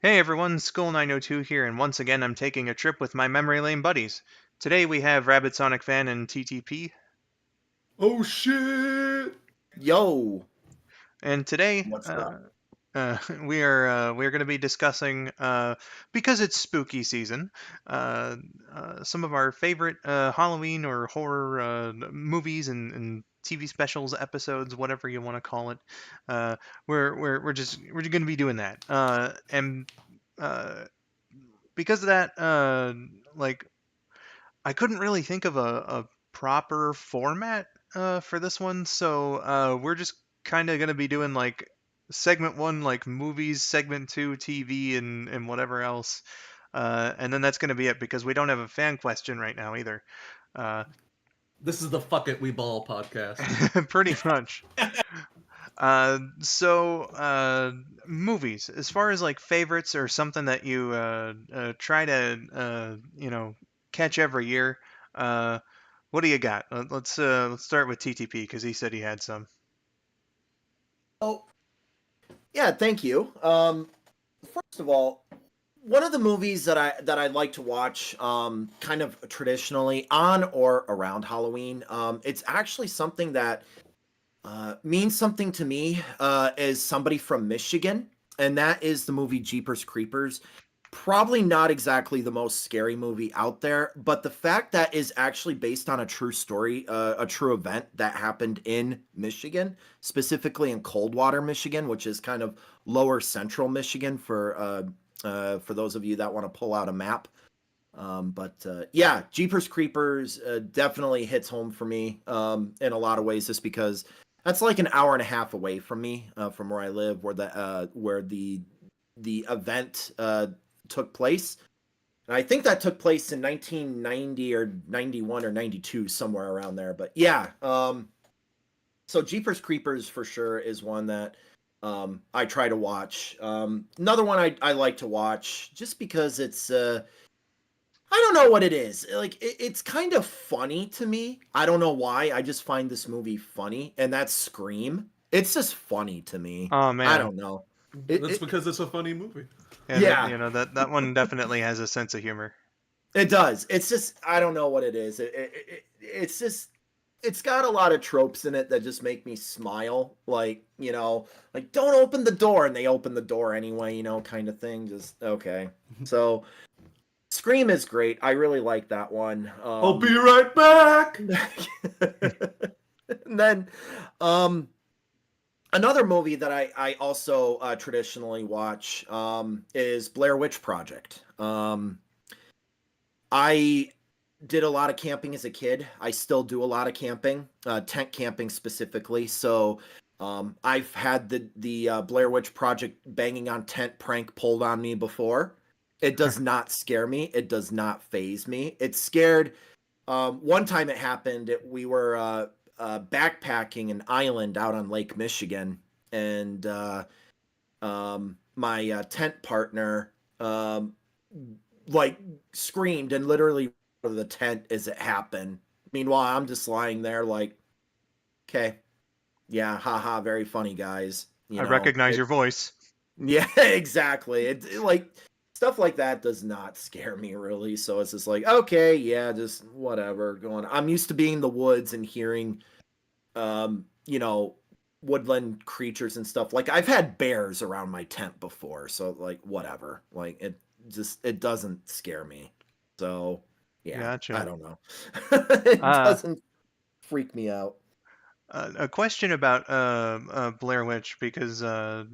Hey everyone, Skull 902 here, and once again I'm taking a trip with my memory lane buddies. Today we have Rabid Sonic Fan and TTP, Oh shit! Yo, and today what's up? we're going to be discussing because it's spooky season, uh, some of our favorite Halloween or horror movies and TV specials, episodes, whatever you want to call it. Uh, we're going to be doing that, and uh, because of that, like I couldn't really think of a proper format for this one, so we're just kind of gonna be doing like segment one, like movies, segment two, TV, and whatever else, and then that's gonna be it because we don't have a fan question right now either. Uh, This is the Fuck It We Ball podcast. pretty much. So movies, as far as like favorites or something that you try to catch every year. What do you got? Let's start with TTP because he said he had some. Oh, yeah, thank you. First of all, one of the movies that I like to watch, kind of traditionally on or around Halloween, it's actually something that means something to me as somebody from Michigan, and that is the movie Jeepers Creepers. Probably not exactly the most scary movie out there, but the fact that is actually based on a true story, a true event that happened in Michigan, specifically in Coldwater, Michigan, which is kind of lower central Michigan for those of you that want to pull out a map. But yeah, Jeepers Creepers definitely hits home for me in a lot of ways, just because that's like an hour and a half away from me, from where I live, where the event took place. And I think that took place in 1990 or 91 or 92, somewhere around there. But yeah, so Jeepers Creepers for sure is one that I try to watch. Another one I like to watch just because it's I don't know what it is. Like it's kind of funny to me. I don't know why. I just find this movie funny, and that's Scream. It's just funny to me. Oh I man, don't know. That's because it's a funny movie. yeah, Yeah, that one definitely has a sense of humor. it does. It's just I don't know what it is. It's just it's got a lot of tropes in it that just make me smile. Like don't open the door, and they open the door anyway. Kind of thing. Just okay. So Scream is great. I really like that one. I'll be right back. And then another movie that I also traditionally watch is Blair Witch Project. I did a lot of camping as a kid. I still do a lot of camping, tent camping specifically. So I've had the Blair Witch Project banging on tent prank pulled on me before. It does not scare me. It does not phase me. It scared. One time it happened. We were backpacking an island out on Lake Michigan, and my tent partner like screamed and literally out of the tent as it happened. Meanwhile, I'm just lying there like, okay, yeah, haha, very funny, guys. I recognize It, your voice. yeah, exactly. Like stuff like that does not scare me really. So it's just like, okay, yeah, just whatever going on. I'm used to being in the woods and hearing um, you know, woodland creatures and stuff. Like I've had bears around my tent before, so like whatever. Like it doesn't scare me. So yeah, I Gotcha. don't know. It Uh, doesn't freak me out. a question about Blair Witch because uh,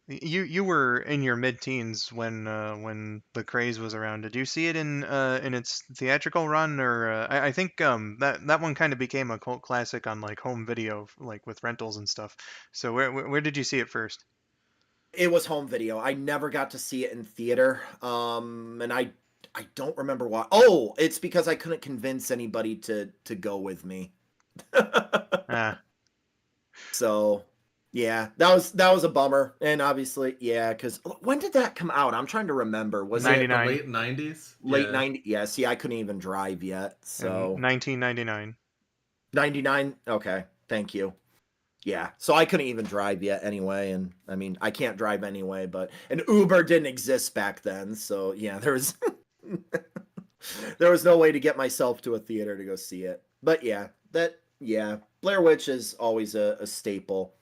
you were in your mid-teens when the craze was around. Did you see it in its theatrical run, or I think that one kind of became a cult classic on like home video, like with rentals and stuff. So where did you see it first? It was home video. I never got to see it in theater. And I don't remember why. Oh, it's because I couldn't convince anybody to go with me. Ah, So yeah, that was a bummer. And obviously, yeah, because when did that come out? I'm trying to remember. Was it The 99 late 90s? late Yeah. 90? Yeah, see, I couldn't even drive yet. and So 1999. 99. Okay, thank you. yeah, so I couldn't even drive yet anyway, and I mean I can't drive anyway, but and Uber didn't exist back then, so yeah, there was there was no way to get myself to a theater to go see it. But yeah, Blair Witch is always a staple.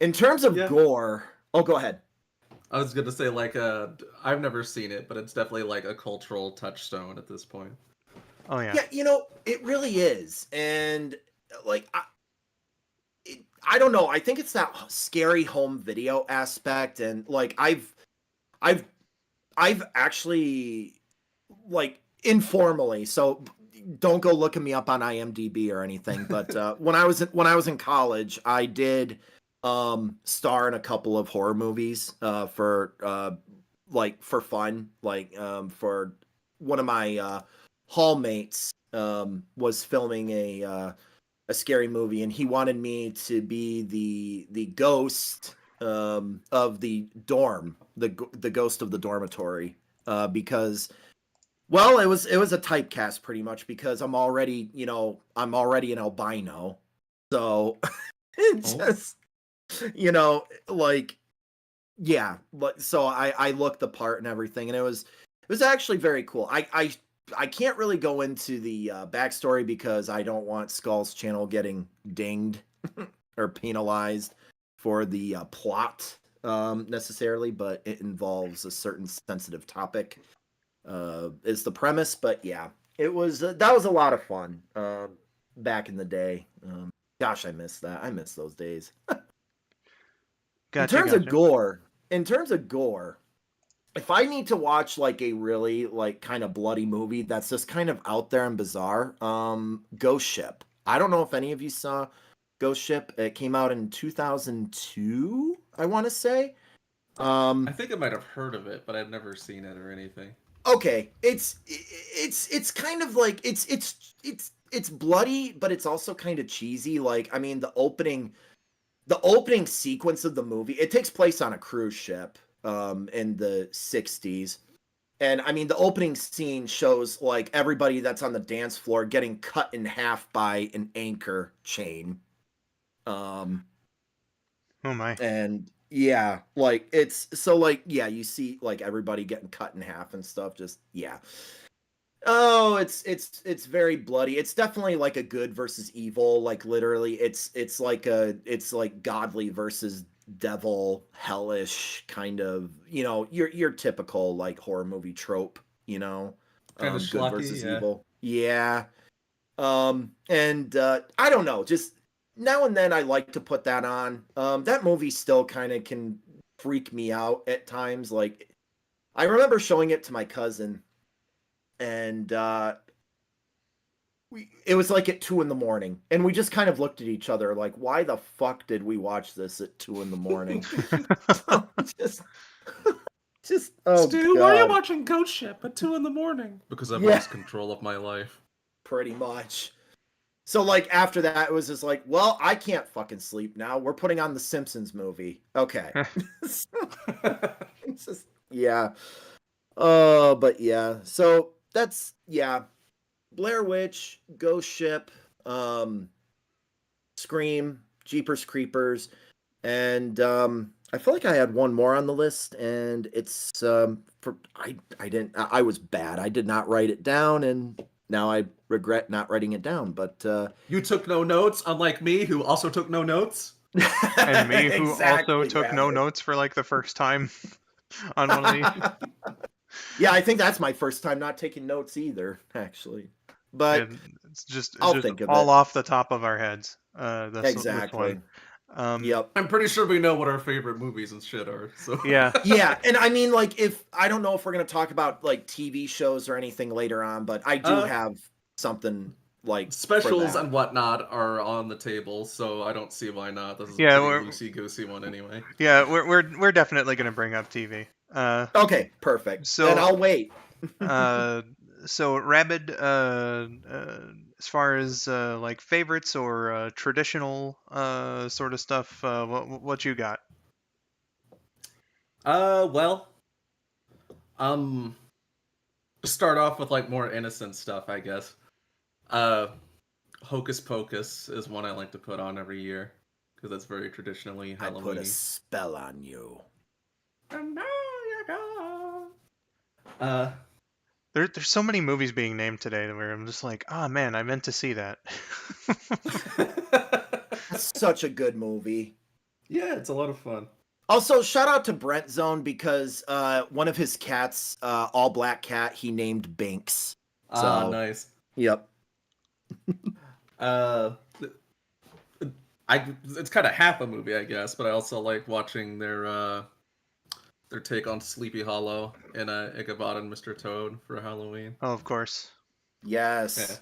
In terms of Yeah. gore, oh, go ahead. I was gonna say like I've never seen it, but it's definitely like a cultural touchstone at this point. Oh yeah. Yeah, it really is, and like I don't know. I think it's that scary home video aspect, and like I've actually like informally. So don't go looking me up on IMDb or anything. But when I was in college, I did star in a couple of horror movies for like for fun. Like for one of my hallmates was filming a scary movie, and he wanted me to be the ghost of the dorm, the ghost of the dormitory, because well, it was a typecast pretty much because I'm already an albino, so it Oh, just like yeah, but so I looked the part and everything, and it was actually very cool. I can't really go into the backstory because I don't want Skull's channel getting dinged or penalized for the plot necessarily, but it involves a certain sensitive topic. Is the premise, but yeah, it was that was a lot of fun back in the day. Gosh, I miss that. I miss those days. In Gotcha, terms of gotcha. gore, in terms of gore, if I need to watch like a really like kind of bloody movie that's just kind of out there and bizarre, Ghost Ship. I don't know if any of you saw Ghost Ship. It came out in 2002, I want to say. I Um, think I might have heard of it, but I've never seen it or anything. okay, it's kind of like it's bloody, but it's also kind of cheesy. Like I mean, the opening sequence of the movie, it takes place on a cruise ship in the 60s. And I mean, the opening scene shows like everybody that's on the dance floor getting cut in half by an anchor chain. Um, Oh my. and yeah, like it's so like, yeah, you see like everybody getting cut in half and stuff. Just, yeah. Oh, it's very bloody. It's definitely like a good versus evil. Like literally, it's like godly versus devil, hellish kind of. Your typical like horror movie trope. Kind of Good schlocky, versus yeah. evil. Yeah. And I don't know. Just now and then, I like to put that on. That movie still kind of can freak me out at times. Like I remember showing it to my cousin, and it was like at 2 in the morning, and we just kind of looked at each other like, why the fuck did we watch this at 2 in the morning? just just oh Stu, why are you god. watching Ghost Ship at 2 in the morning? Because I've Yeah, lost control of my life. pretty much. So like after that, it was just like, well, I can't fucking sleep now, we're putting on the Simpsons movie. Okay. It's just, yeah. But yeah, so that's, yeah, Blair Witch, Ghost Ship, um Scream, Jeepers Creepers, and I feel like I had one more on the list, and it's for I didn't I was bad. I did not write it down, and now I regret not writing it down. But You took no notes, unlike me, who also took no notes. And me, who also exactly, took no Rabbit. notes for like the first time on one of these. Yeah, I think that's my first time not taking notes either, actually. But And it's I'll just think of all it. off the top of our heads. This one. Exactly. Um, Yep. I'm pretty sure we know what our favorite movies and shit are. So yeah, Yeah, and I mean, like, if I don't know if we're gonna talk about like TV shows or anything later on, but I do uh, have something like for specials that. and whatnot are on the table, so I don't see why not. This is a yeah, pretty we're loosey goosey one anyway. we're definitely gonna bring up TV. Okay, perfect. Then So I'll wait. uh, so Rabid, as far as like favorites or traditional sort of stuff, what you got? Well, um, to start off with like more innocent stuff, I guess. Uh, Hocus Pocus is one I like to put on every year because that's very traditionally I put a Halloweeny. spell on you. And now you're gone. Uh, There's so many movies being named today where I'm just like, oh man, I meant to see that. That's such a good movie. yeah, it's a lot of fun. Also, shout out to Brent Zone because one of his cats, all black cat, he named Binks. Ah, So, nice. yep. Uh, it's kind of half a movie, I guess, but I also like watching their take on Sleepy Hollow and Ichabod and Mr. Toad for Halloween. Oh, of course. Yeah. Yes.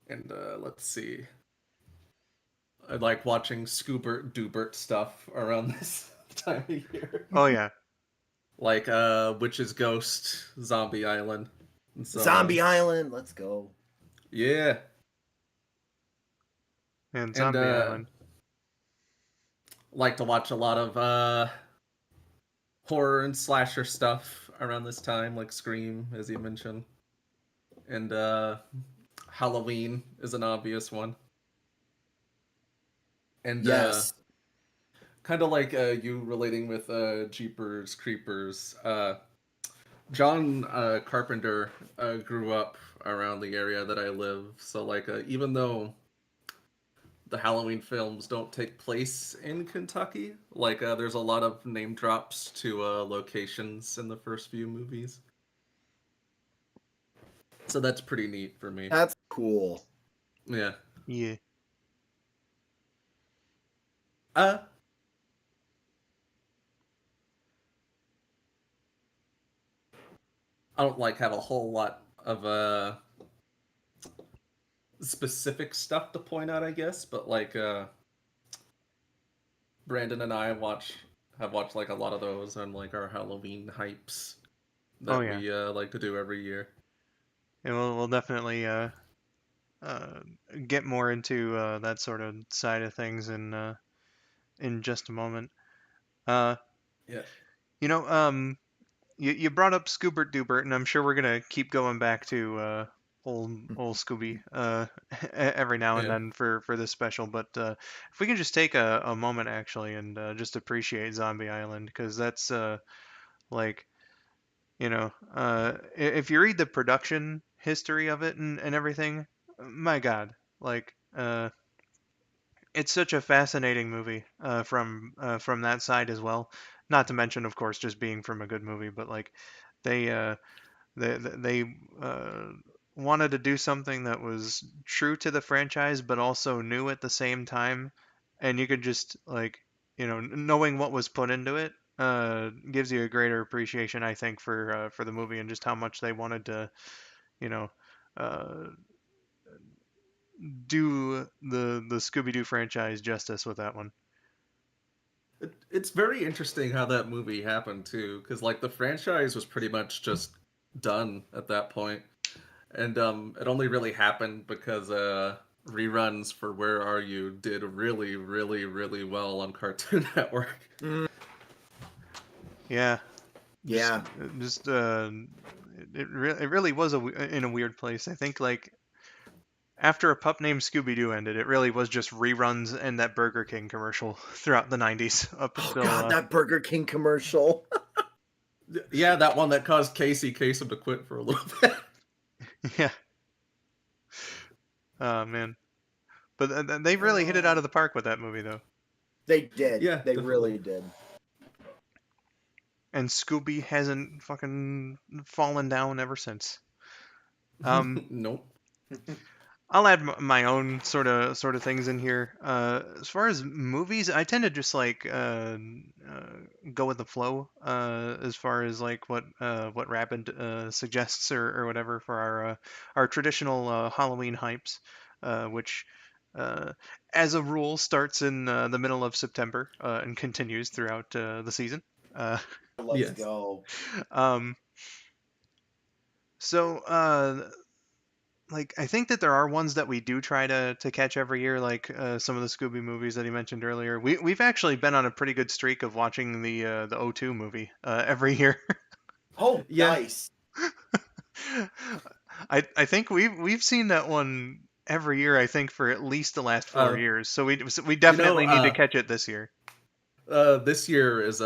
And let's see. I like watching Scoobert Doobert stuff around this time of year. Oh yeah. Like Witch's Ghost, Zombie Island, and so Zombie on. Island, let's go. Yeah. And And Zombie Island. like to watch a lot of horror and slasher stuff around this time, like Scream, as you mentioned. And Halloween is an obvious one. And Yes. kind of like you relating with Jeepers Creepers. John Carpenter grew up around the area that I live, so like even though the Halloween films don't take place in Kentucky, like there's a lot of name drops to locations in the first few movies. So that's pretty neat for me. That's cool. Yeah. Yeah. Uh I don't like have a whole lot of specific stuff to point out, I guess, but like Brandon and I have watched like a lot of those on like our Halloween hypes Oh that yeah. we like to do every year. And we'll definitely uh, get more into that sort of side of things in just a moment. Uh, Yeah. you know, you brought up Scoobert Doobert, and I'm sure we're gonna keep going back to old Scooby every now and Yeah. then for this special. But if we can just take a moment actually and just appreciate Zombie Island, because that's like if you read the production history of it and everything, my God, like it's such a fascinating movie from that side as well. Not to mention, of course, just being from a good movie, but like they uh, they wanted to do something that was true to the franchise, but also new at the same time, and you could just like knowing what was put into it gives you a greater appreciation, I think, for the movie and just how much they wanted to you know uh, do the Scooby Doo franchise justice with that one. It's very interesting how that movie happened too, because like the franchise was pretty much just done at that point, and it only really happened because reruns for Where Are You did really, really, really well on Cartoon Network. Mm, Yeah, just yeah. just it really was in a weird place. I think like after A Pup Named Scooby Doo ended, it really was just reruns and that Burger King commercial throughout the 90s up Oh until God, that Burger King commercial. Yeah, that one that caused Casey Kasem to quit for a little bit. yeah. Oh man. But they really hit it out Oh. of the park with that movie though. They did. Yeah, They definitely. really did. And Scooby hasn't fucking fallen down ever since. Um Nope. I'll add my own sort of things in here. As far as movies, I tend to just like go with the flow. As far as like what Rabid suggests or whatever for our traditional Halloween hypes, which uh, as a rule starts in the middle of September and continues throughout the season. Uh, Let's Yes. go. um, so like I think that there are ones that we do try to catch every year, like some of the Scooby movies that he mentioned earlier. We've actually been on a pretty good streak of watching the O2 movie every year. Oh, Yeah. nice. I think we've seen that one every year, I think, for at least the last 4 years. So we You know, definitely need to catch it this year. this year is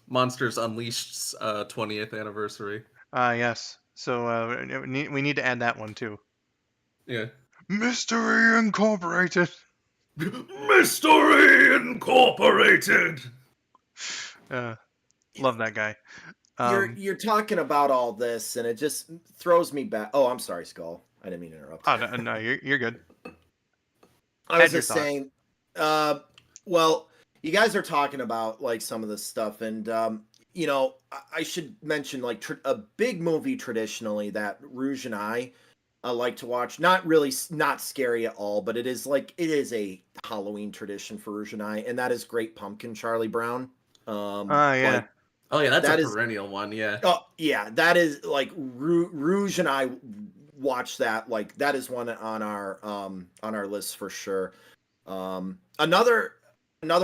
Monsters Unleashed's 20th anniversary. Yes. So we need to add that one too. Yeah. Mystery Incorporated. Mystery Incorporated. Uh, love that guy. You're talking about all this, and it just throws me back. Oh, I'm sorry, Skull. I didn't mean to interrupt. Oh no, you're good. I Had was your just thought. saying. Well, you guys are talking about like some of this stuff, and I should mention like a big movie traditionally that Rouge and I like to watch. Not really, not scary at all, but it is a Halloween tradition for Rouge and I, and that is Great Pumpkin, Charlie Brown. Yeah. Like Oh yeah, that's a that is perennial one. Yeah. Oh yeah, that is like Rouge and I watch that. Like that is one on our list for sure. Another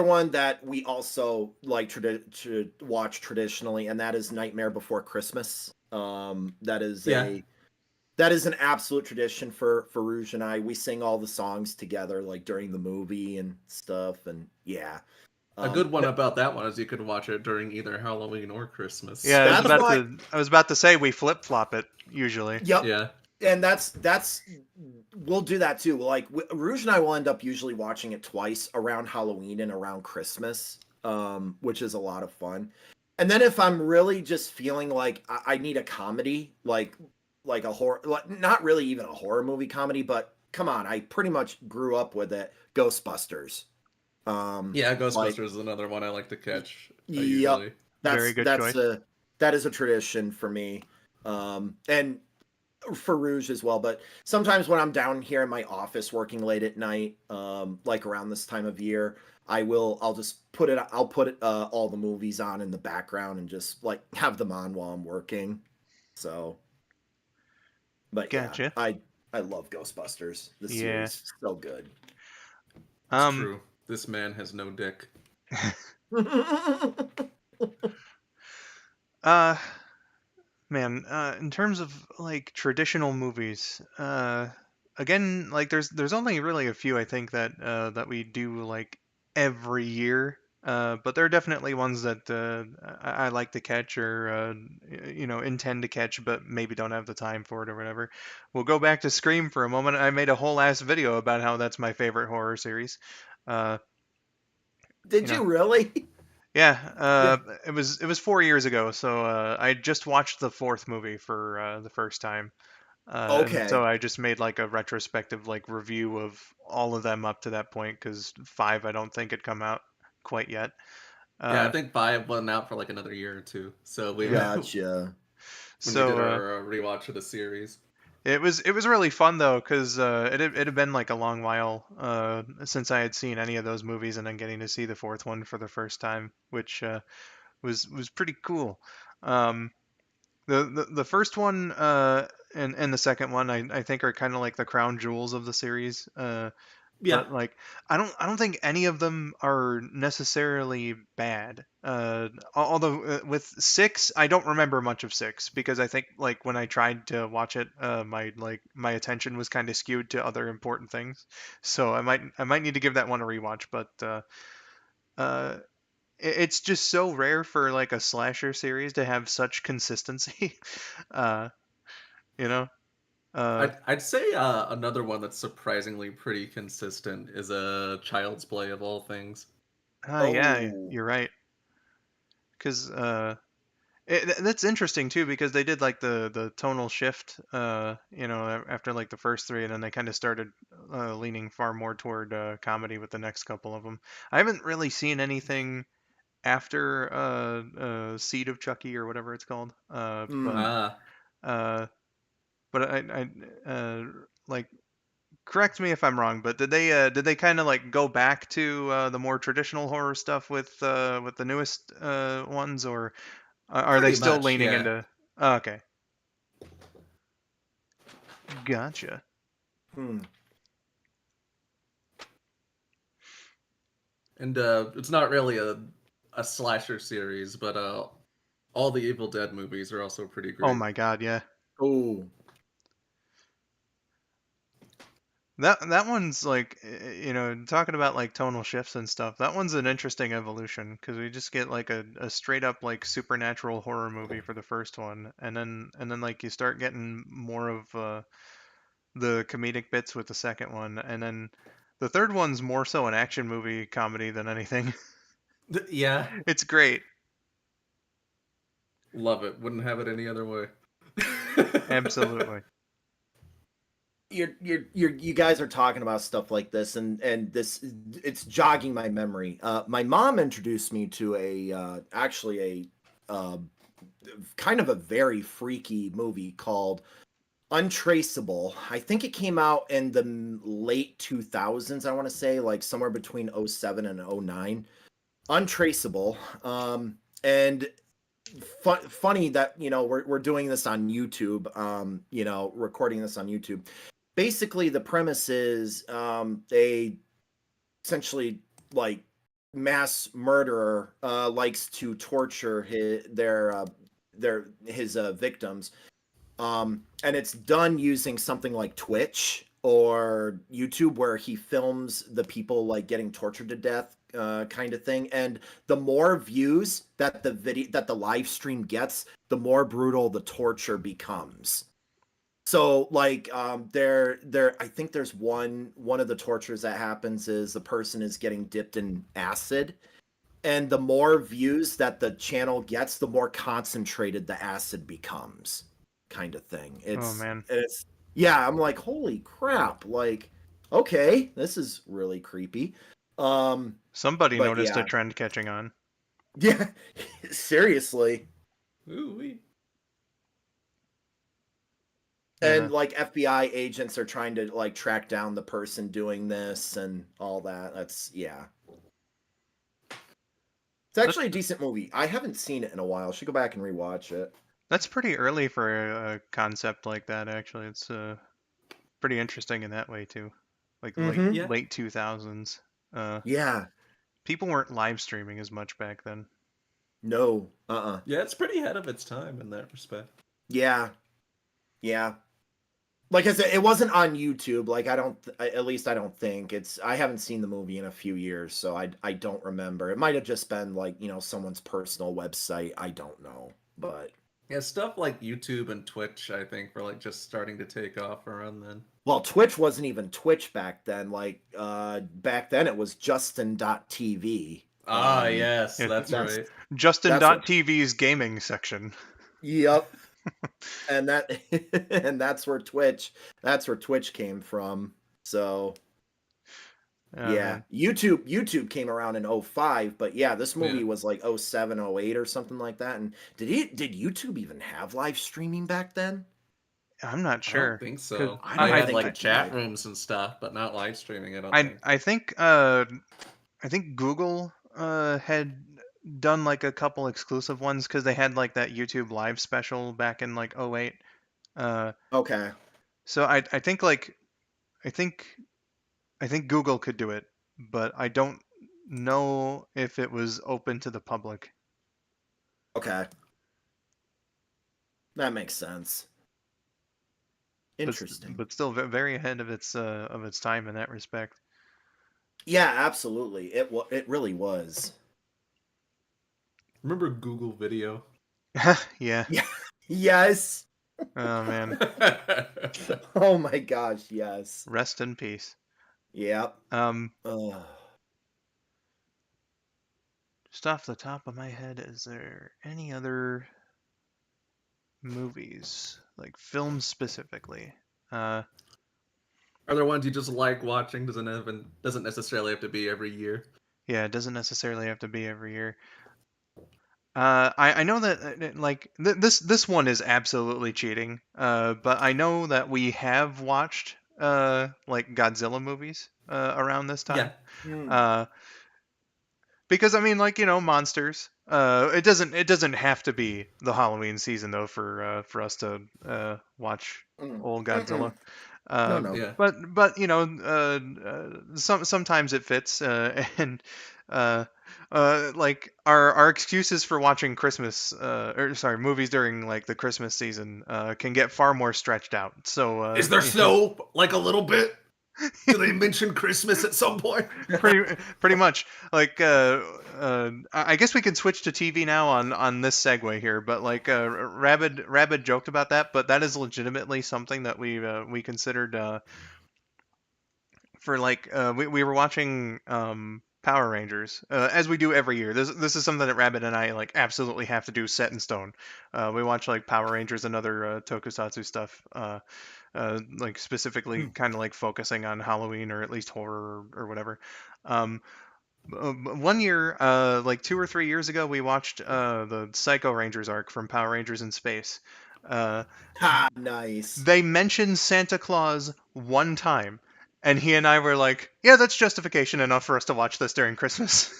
one that we also like to watch traditionally, and that is Nightmare Before Christmas. Yeah. That is an absolute tradition for Rouge and I. We sing all the songs together like during the movie and stuff, and yeah. A good one Th- about that one is you could watch it during either Halloween or Christmas. Yeah, that's why. I was about to say we flip flop it usually. Yep, Yeah. and that's we'll do that too. Like Rouge and I will end up usually watching it twice around Halloween and around Christmas, which is a lot of fun. And then if I'm really just feeling like I need a comedy, like a horror, like, not really even a horror movie comedy, but come on, I pretty much grew up with it. Ghostbusters. Yeah, Like Ghostbusters is another one I like to catch yep, usually. Very good choice. that is a tradition for me. And for Rouge as well. But sometimes when I'm down here in my office working late at night, like around this time of year, I'll just I'll put all the movies on in the background and just like have them on while I'm working. So, but yeah, Gotcha. I love Ghostbusters. The Yeah. series is so good. It's true. This man has no dick. uh Man, in terms of like traditional movies, again, like there's only really a few I think that we do like every year. But there are definitely ones that I like to catch or intend to catch, but maybe don't have the time for it or whatever. We'll go back to Scream for a moment. I made a whole ass video about how that's my favorite horror series. Uh, you Did know, you really? yeah, Yeah. it was 4 years ago, so I just watched the fourth movie for the first time, and so Okay. I just made like a retrospective like review of all of them up to that point because five I don't think had come out quite yet. Yeah, I Uh, think 5 wasn't out for like another year or two. So we Gotcha. when we did so our rewatch of the series. it was really fun though because it had been like a long while since I had seen any of those movies, and then getting to see the fourth one for the first time, which was pretty cool. Um, the first one and the second one I think are kind of like the crown jewels of the series. Yeah. But like I don't think any of them are necessarily bad. Although with six I don't remember much of six because I think like when I tried to watch it my attention was kind of skewed to other important things. So I might need to give that one a rewatch. But uh, it's just so rare for like a slasher series to have such consistency. uh you know uh I'd say another one that's surprisingly pretty consistent is a Child's Play of all things. yeah, Oh. you're right, because that's interesting too because they did like the tonal shift after like the first three, and then they kind of started leaning far more toward comedy with the next couple of them. I haven't really seen anything after Seed of Chucky or whatever it's called, but Mm. Ah, uh I like, correct me if I'm wrong, but did they kind of like go back to the more traditional horror stuff with the newest ones, or are they pretty still much, leaning yeah. into? Oh, okay, gotcha. Hmm. And it's not really a slasher series, but all the Evil Dead movies are also pretty Oh great. my God, yeah. Oh. That one's like, talking about like tonal shifts and stuff. That one's an interesting evolution because we just get like a straight up like supernatural horror movie for the first one, and then like you start getting more of the comedic bits with the second one, and then the third one's more so an action movie comedy than anything. Yeah, It's great. love it. Wouldn't have it any other way. Absolutely. You guys are talking about stuff like this, and this, it's jogging my memory. My mom introduced me to actually a kind of a very freaky movie called Untraceable. I think it came out in the late 2000s, I want to say, like somewhere between '07 and '09. Untraceable. And funny that, we're doing this on YouTube, recording this on YouTube. Basically, the premise is, they essentially, like, mass murderer likes to torture his victims, and it's done using something like Twitch or YouTube, where he films the people like getting tortured to death, kind of thing. And the more views that the live stream gets, the more brutal the torture becomes. So like, there I think there's one of the tortures that happens is the person is getting dipped in acid, and the more views that the channel gets, the more concentrated the acid becomes, kind of thing. Oh man. It's Yeah, I'm like, holy crap, like, okay, this is really creepy. Somebody But noticed a yeah. trend catching on. Yeah, seriously. Ooh-wee. And like FBI agents are trying to like track down the person doing this and all that. Yeah. It's actually a decent movie. I haven't seen it in a while. Should go back and rewatch it. That's pretty early for a concept like that. Actually, it's pretty interesting in that way too. Like Mm-hmm. Yeah. late 2000s. Yeah. People weren't live streaming as much back then. No. Yeah, it's pretty ahead of its time in that respect. Yeah. Yeah. Like I said, it wasn't on YouTube. Like, at least I don't think I haven't seen the movie in a few years, so I don't remember. It might have just been like, someone's personal website. I don't know. But Yeah, stuff like YouTube and Twitch, I think, were like just starting to take off around then. well, Twitch wasn't even Twitch back then. Like, back then it was Justin.tv. Yes, Yeah, that's that's- right. Justin.tv's gaming section. Yep. And that's where Twitch came from. So Oh, yeah, man. YouTube came around in '05, but yeah, this movie Yeah. was like '07, '08 or something like that. And did YouTube even have live streaming back then? I'm not I sure. don't think 'cause so. I They don't had think like it chat did. rooms and stuff, but not live streaming. I don't I think. I think Google had done like a couple exclusive ones because they had like that YouTube live special back in like '08. Okay. So I think like I think I think Google could do it, but I don't know if it was open to the public. Okay. That makes sense. Interesting. But still very ahead of its time in that respect. Yeah, absolutely. It really was. Remember Google Video? Yeah. Yeah. Yes. Oh man. Oh my gosh, yes. Rest in peace. Yep. Um, Ugh. just off the top of my head, is there any other movies, like films specifically? Are there ones you just like watching? Doesn't necessarily have to be every year. Yeah, it doesn't necessarily have to be every year. I know that like this one is absolutely cheating. But I know that we have watched like Godzilla movies around this time. Hmm. Because I mean, like, monsters. It doesn't have to be the Halloween season though for us to watch Mm. old Mm-mm. Godzilla. No. Yeah. But sometimes it fits, and like our excuses for watching Christmas or sorry movies during like the Christmas season can get far more stretched out. So Is there snow? Like a little bit? Do they mention Christmas at some point? pretty much. Like, I guess we can switch to TV now on this segue here. But like, Rabid joked about that, but that is legitimately something that we considered for like we were watching Power Rangers as we do every year. This is something that Rabbit and I like absolutely have to do set in stone. We watch like Power Rangers and other tokusatsu stuff. Like specifically kind of like focusing on Halloween or at least horror or whatever. Um, one year, like 2 or 3 years ago, we watched the Psycho Rangers arc from Power Rangers in Space. Uh, Ha, nice. they mentioned Santa Claus one time, and he and I were like, "Yeah, that's justification enough for us to watch this during Christmas."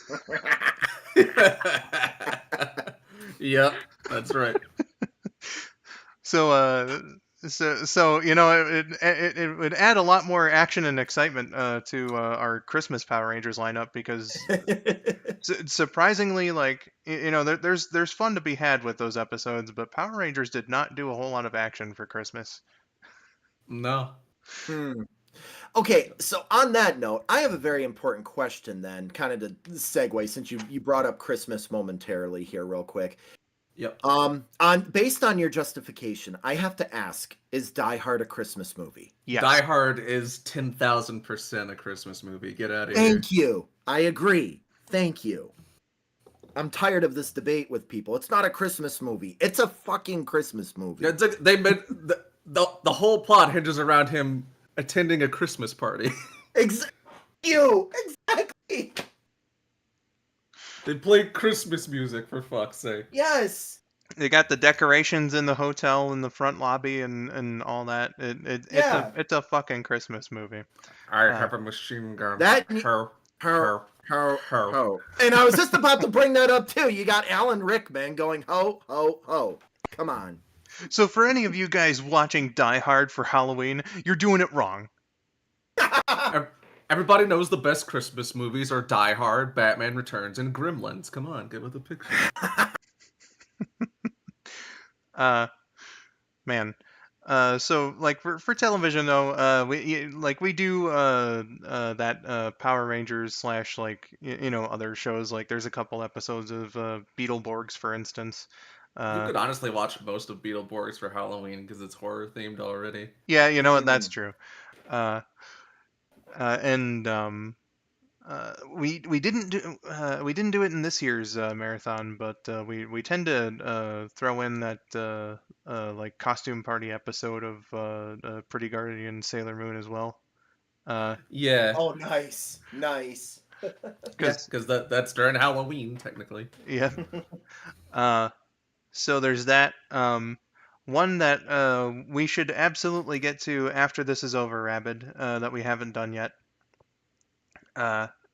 Yep, that's right. So, so you know, it would add a lot more action and excitement to our Christmas Power Rangers lineup because surprisingly, like you know, there's fun to be had with those episodes, but Power Rangers did not do a whole lot of action for Christmas. No. Hmm. Okay, so on that note, I have a very important question then, kind of to segue since you brought up Christmas momentarily here real quick. Yep. On based on your justification, I have to ask, is Die Hard a Christmas movie? Yes. Die Hard is 10,000% a Christmas movie. Get out of here. Thank you. I agree. Thank you. I'm tired of this debate with people. It's not a Christmas movie. It's a fucking Christmas movie. It's like they made the whole plot hinges around him attending a Christmas party. Exactly. They play Christmas music for fuck's sake. Yes. They got the decorations in the hotel in the front lobby and all that. Yeah. It's a fucking Christmas movie. I have a machine gun. That Ho, Ho, ho, ho. ho. And I was just about to bring that up too. You got Alan Rickman going ho, ho, ho. Come on. So for any of you guys watching Die Hard for Halloween, you're doing it wrong. Everybody knows the best Christmas movies are Die Hard, Batman Returns, and Gremlins. Come on, get with the picture. Man. So like for television though, we do that Power Rangers slash like you know other shows. Like there's a couple episodes of Beetleborgs, for instance. You could honestly watch most of Beetleborgs for Halloween because it's horror themed already. Yeah, you know what? That's true. And we didn't do it in this year's marathon, but we tend to throw in that like costume party episode of Pretty Guardian Sailor Moon as well. Yeah. Oh, nice. Nice. Because that's during Halloween, technically. Yeah. So there's that. One that we should absolutely get to after this is over, Rabid, that we haven't done yet.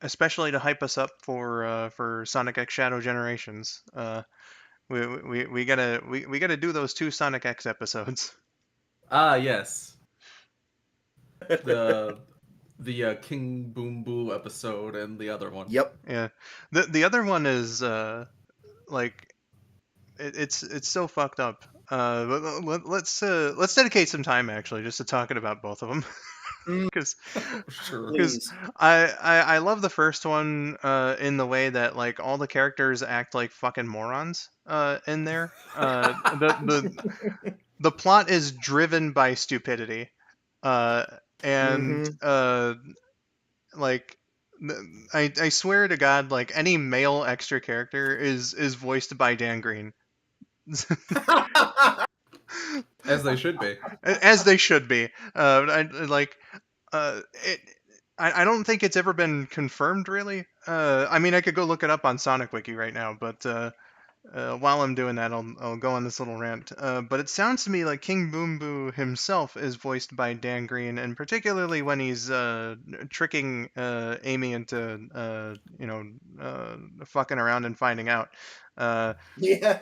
Especially to hype us up for Sonic X Shadow Generations. We gotta do those 2 Sonic X episodes. Ah, yes. The King Boom Boo episode and the other one. Yep. Yeah, the other one is like it's so fucked up. Let's dedicate some time actually just to talking about both of them. Because Sure. Please. I love the first one in the way that like all the characters act like fucking morons in there. The plot is driven by stupidity, and like I swear to God, like any male extra character is voiced by Dan Green. As they should be. As they should be. It. I don't think it's ever been confirmed, really. I mean, I could go look it up on Sonic Wiki right now, but while I'm doing that, I'll go on this little rant. But it sounds to me like King Boom Boo himself is voiced by Dan Green, and particularly when he's tricking Amy into, fucking around and finding out. Yeah.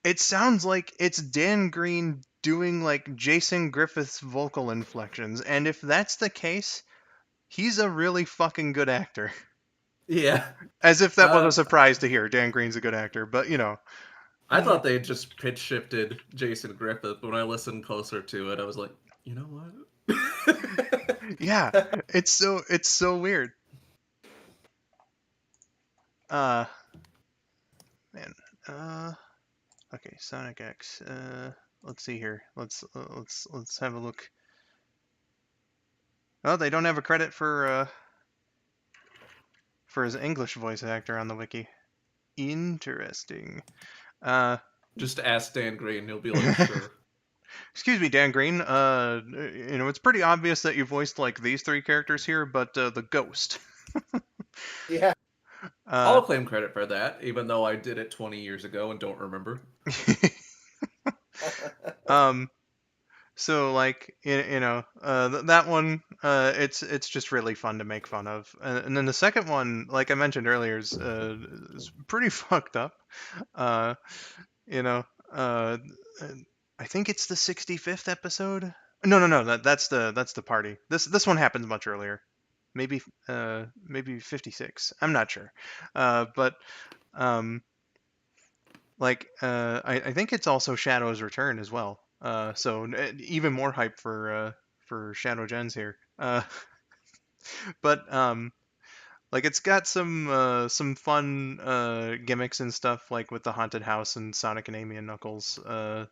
It sounds like it's Dan Green doing like Jason Griffith's vocal inflections, and if that's the case, he's a really fucking good actor. Yeah. As if that was a surprise to hear. Dan Green's a good actor, but you know. I thought they just pitch shifted Jason Griffith, but when I listened closer to it, I was like, you know what? Yeah, it's so weird. Uh, man. Uh, okay, Sonic X. Let's see here. Let's have a look. Oh, they don't have a credit for his English voice actor on the wiki. Interesting. Uh, Just ask Dan Green, he'll be like, sure. excuse me, Dan Green. It's pretty obvious that you voiced like these three characters here, but the ghost. Yeah. Uh, I'll claim credit for that, even though I did it 20 years ago and don't remember. um, so like that one, it's just really fun to make fun of, and then the second one, like I mentioned earlier, is pretty fucked up. Uh, you know, uh, I think it's the 65th episode. No. That's the party. This one happens much earlier. Maybe 56. I'm not sure. But um, I think it's also Shadow's Return as well. So even more hype for Shadow Gens here. But like it's got some fun gimmicks and stuff like with the haunted house and Sonic and Amy and Knuckles. Uh,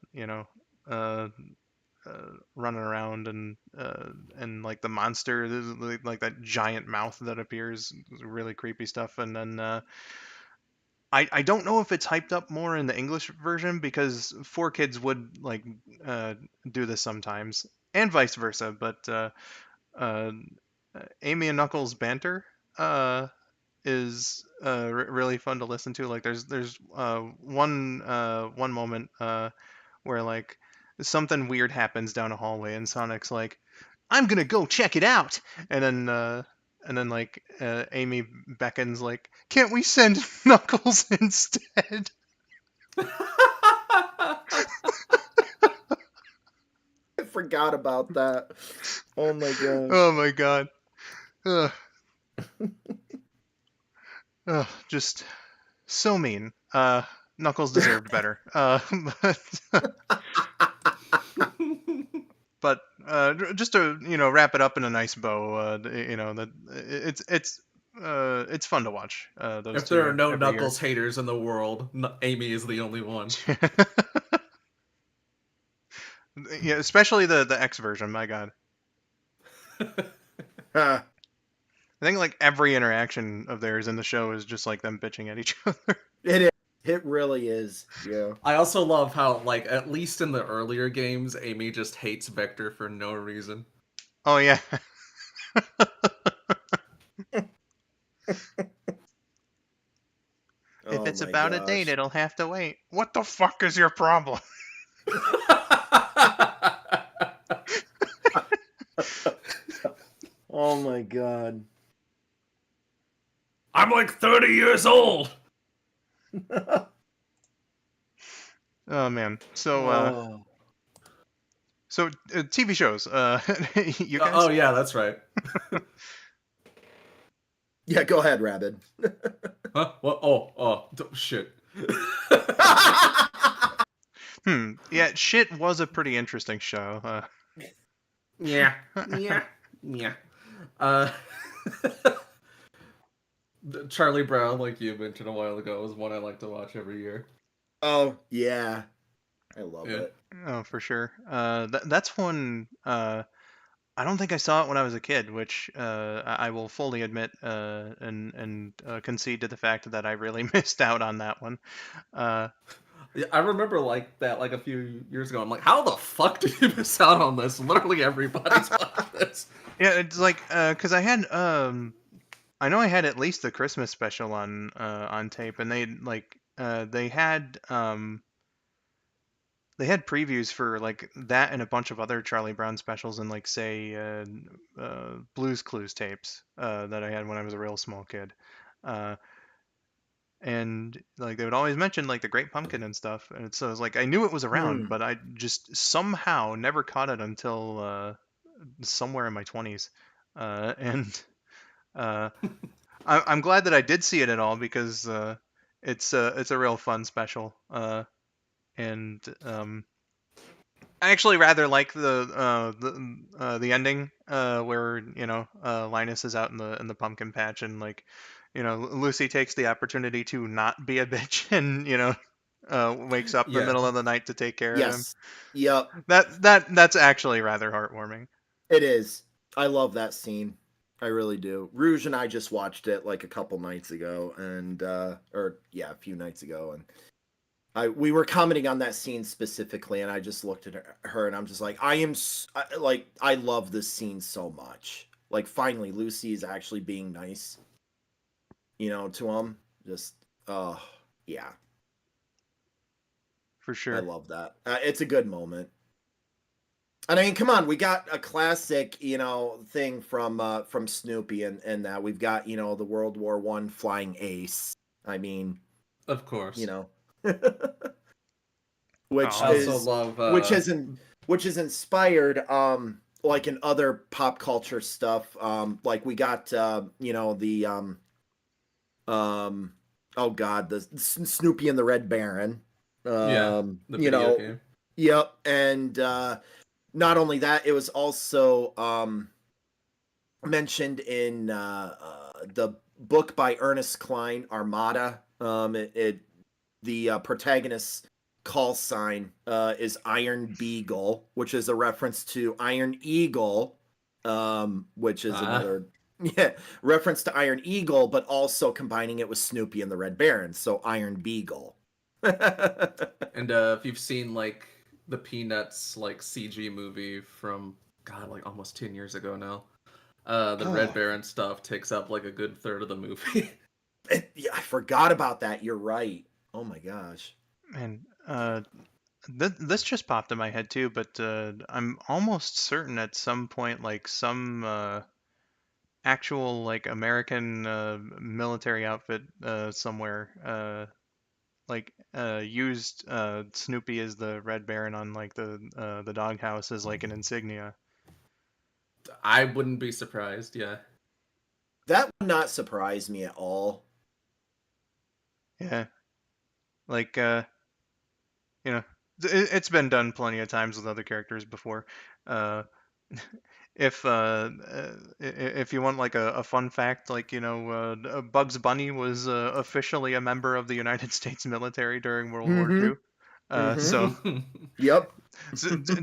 Running around and like the monster, like that giant mouth that appears, really creepy stuff. And then I don't know if it's hyped up more in the English version because 4Kids would like uh, do this sometimes, and vice versa. But uh, Amy and Knuckles banter uh, is really fun to listen to. Like there's one moment where like something weird happens down a hallway and Sonic's like, I'm gonna go check it out, and then like Amy beckons like, can't we send Knuckles instead? I forgot about that. Oh my gosh. Oh my god. Ugh, just so mean. Knuckles deserved better. But just to wrap it up in a nice bow, that it's fun to watch those If there are two no every year. Knuckles haters in the world, Amy is the only one. Yeah, especially the X version. My God, Huh. I think like every interaction of theirs in the show is just like them bitching at each other. It is. It really is. Yeah. I also love how, like, at least in the earlier games, Amy just hates Vector for no reason. Oh yeah. If Oh it's my about a date, gosh. it'll have to wait. What the fuck is your problem? Oh my god. I'm like 30 years old! Oh man. Oh. So TV shows. You Oh, guys? yeah, that's right. Yeah, go ahead, Rabid. Huh? What? Oh, shit. Yeah, shit was a pretty interesting show. Yeah. Yeah. Yeah. Uh, Charlie Brown, like you mentioned a while ago, is one I like to watch every year. Oh, yeah. I love Yeah. it. Oh, for sure. That's one. I don't think I saw it when I was a kid, which I will fully admit and concede to the fact that I really missed out on that one. Uh, Yeah, I remember like that like a few years ago. I'm like, how the fuck did you miss out on this? Literally everybody's watched this. yeah, it's like because I know I had at least the Christmas special on tape, and they had previews for like that and a bunch of other Charlie Brown specials and like say Blues Clues tapes that I had when I was a real small kid. Uh, and like they would always mention like the Great Pumpkin and stuff, and so it's like I knew it was around, Hmm. but I just somehow never caught it until somewhere in my 20s. And I'm glad that I did see it at all because it's a real fun special. And I actually rather like the ending where Linus is out in the pumpkin patch and like Lucy takes the opportunity to not be a bitch and wakes up in the Yeah. middle of the night to take care of him. Yes. Yep. That's actually rather heartwarming. It is. I love that scene. I really do. Rouge and I just watched it like a couple nights ago, and or yeah, a few nights ago, and we were commenting on that scene specifically, and I just looked at her and I'm just like, like I love this scene so much. Like finally, Lucy is actually being nice, to him. Just yeah, For I sure. love that. It's a good moment. And I mean, come on, we got a classic, thing from Snoopy, and that we've got, the World War I flying ace. I mean, Of you course. know, I which Oh, also is love which isn't which is inspired, like in other pop culture stuff. Like we got, the um oh god, the Snoopy and the Red Baron. yeah, the video game. Yep, and not only that, it was also mentioned in the book by Ernest Cline, Armada. The protagonist's call sign is Iron Beagle, which is a reference to Iron Eagle, which is Ah, another yeah reference to Iron Eagle, but also combining it with Snoopy and the Red Baron, so Iron Beagle. and if you've seen like the Peanuts like CG movie from God, like almost 10 years ago now, the Red Oh, Baron stuff takes up like a good third of the movie. yeah, I forgot about that. You're right. Oh my gosh. and this just popped in my head too, but I'm almost certain at some point, like some actual like American military outfit somewhere used Snoopy as the Red Baron on like the doghouse as like an insignia. I wouldn't be surprised. Yeah. That would not surprise me at all. Yeah, like you know, it's been done plenty of times with other characters before. Uh, if you want like a fun fact, like Bugs Bunny was officially a member of the United States military during World War Mm-hmm. II. Mm-hmm. So, Yep.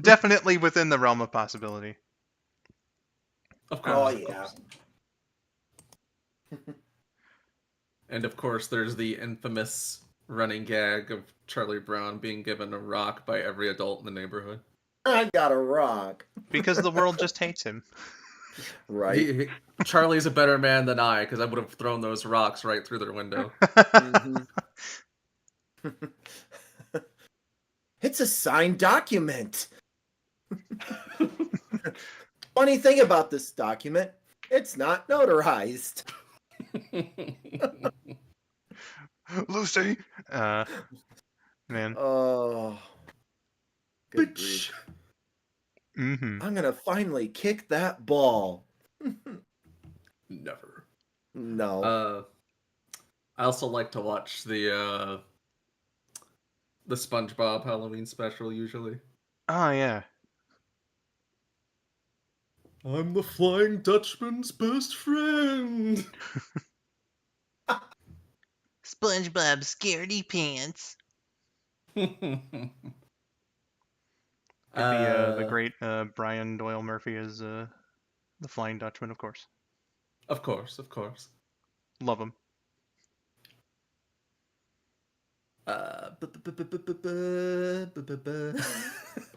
definitely within the realm of possibility. Of Oh course, Uh, of yeah. course. And of course, there's the infamous running gag of Charlie Brown being given a rock by every adult in the neighborhood. I got a rock. because the world just hates him. Right. Charlie's a better man than I, because I would have thrown those rocks right through their window. Mm-hmm. It's a signed document. Funny thing about this document, it's not notarized. Lucy, uh, man. Oh, good Bitch. grief. Mm-hmm. I'm gonna finally kick that ball. Never. No. Uh, I also like to watch the SpongeBob Halloween special usually. Oh yeah. I'm the Flying Dutchman's best friend. SpongeBob scaredy pants. Could be the uh, great Brian Doyle Murphy as the Flying Dutchman, of course. of course, of course. Love him.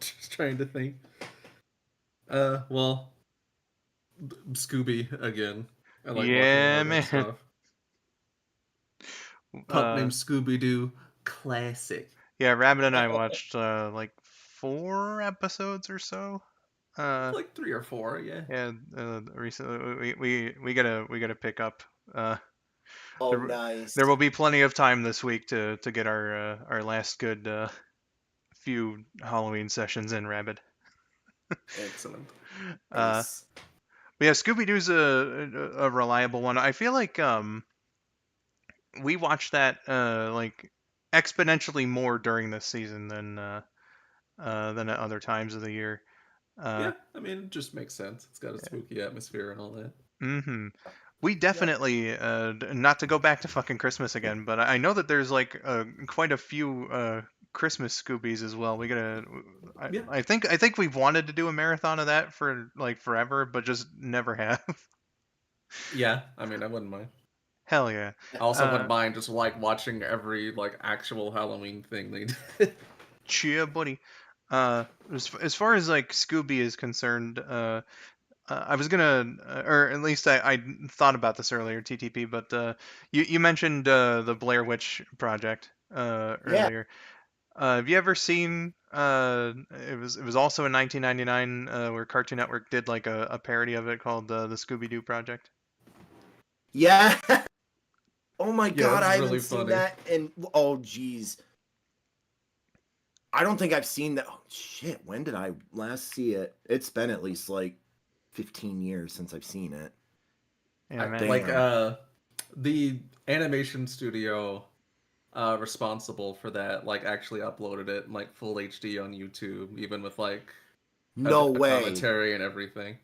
Just trying to think. Well, Scooby again. I like watching a lot Yeah, of that man. stuff. Pup Uh, named Scooby Doo, classic. yeah, Rabbit and I watched like 4 episodes or so. Like 3 or 4, yeah. Yeah, recently we gotta pick up. Uh, Oh, there nice. there will be plenty of time this week to get our last good few Halloween sessions in, Rabbit. Excellent. Uh, Nice. but yeah, Scooby Doo's a reliable one. I feel like we watched that like exponentially more during this season than at other times of the year. Yeah, I mean, it just makes sense. It's got a spooky atmosphere and all that. Mm-hmm. We Yep. definitely, not to go back to fucking Christmas again, but I know that there's like quite a few Christmas Scoobies as well. We gotta, Yeah, I think we've wanted to do a marathon of that for like forever, but just never have. yeah. I mean, I wouldn't mind. Hell yeah. I also wouldn't Uh, mind just like watching every like actual Halloween thing they did. Chia buddy. As far as like Scooby is concerned, I was gonna, or at least I thought about this earlier, TTP, but you mentioned the Blair Witch Project Yeah. earlier. Have you ever seen? It was also in 1999 where Cartoon Network did like a parody of it called the Scooby Doo Project. Yeah. Oh my Yeah, god, it's I really haven't seen funny. that. And oh geez, I don't think I've seen that. Oh, shit, when did I last see it? It's been at least like 15 years since I've seen it. Yeah, man. Like Damn. the animation studio responsible for that like actually uploaded it in like full HD on YouTube, even with like No a way. commentary and everything.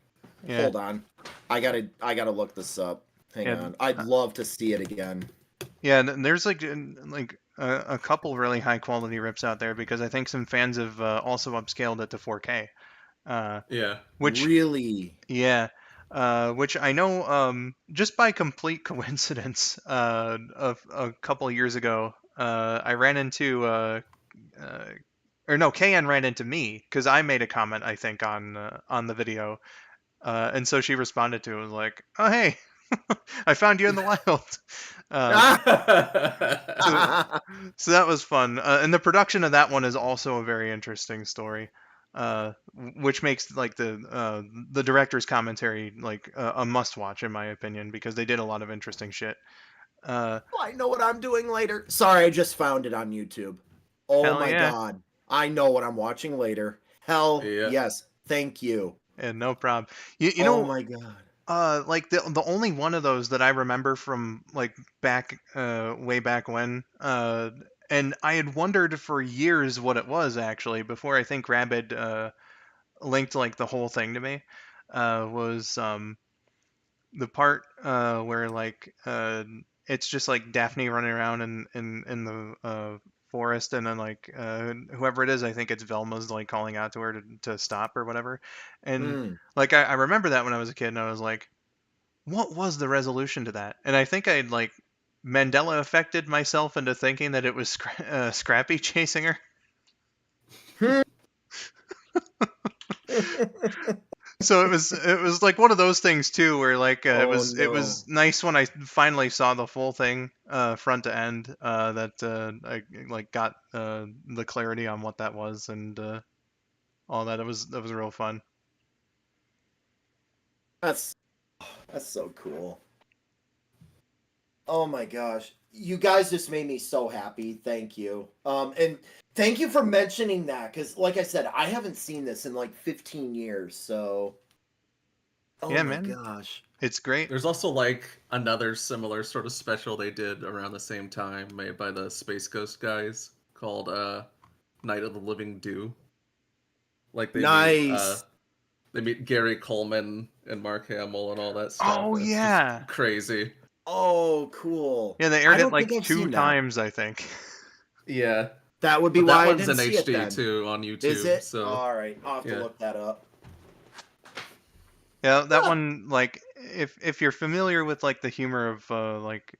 Yeah, Hold on. I gotta look this up. Hang yeah, on. I'd uh, love to see it again. yeah. There's like a couple really high quality rips out there because I think some fans have also upscaled it to 4K. Uh, Yeah. which Really? Yeah, which I know just by complete coincidence, a couple of years ago, I ran into, uh, or no, KN ran into me because I made a comment, I think, on the video, and so she responded to it was like, "Oh hey, I found you in the wild." Uh, so so that was fun, and the production of that one is also a very interesting story, which makes like the director's commentary like a must watch in my opinion because they did a lot of interesting shit. Uh, I know what I'm doing later. Sorry, I just found it on YouTube. Oh Hell my yeah, god. I know what I'm watching later. Hell Yeah. yes. Thank you. and no problem. You Oh know, my god. like the only one of those that I remember from like back way back when, and I had wondered for years what it was actually before I think Rabid linked like the whole thing to me, was the part where like it's just like Daphne running around in the forest, and then like whoever it is, I think it's Velma's like calling out to her to stop or whatever, and Mm. like I remember that when I was a kid, and I was like, what was the resolution to that? And I think I'd like Mandela affected myself into thinking that it was Scrappy chasing her. So it was like one of those things too where like Oh it no. was nice when I finally saw the full thing front to end, that I like got the clarity on what that was, and all that. It was real fun. That's that's so cool. Oh my gosh. You guys just made me so happy. Thank you. And thank you for mentioning that cuz like I said, I haven't seen this in like 15 years. So, oh Yeah, my man, gosh. it's great. There's also like another similar sort of special they did around the same time made by the Space Ghost guys called Night of the Living Dew. Like Nice. they meet Gary Coleman and Mark Hamill and all that stuff. Oh It's just yeah, crazy. Oh, cool. yeah. They I aired it don't think like I've two seen that. times, I think. Yeah. That would be But that why I one's didn't in see it HD then. too on Is YouTube, it? so All right. I'll have to yeah. look that up. Yeah, that Huh. one, like, if you're familiar with like the humor of like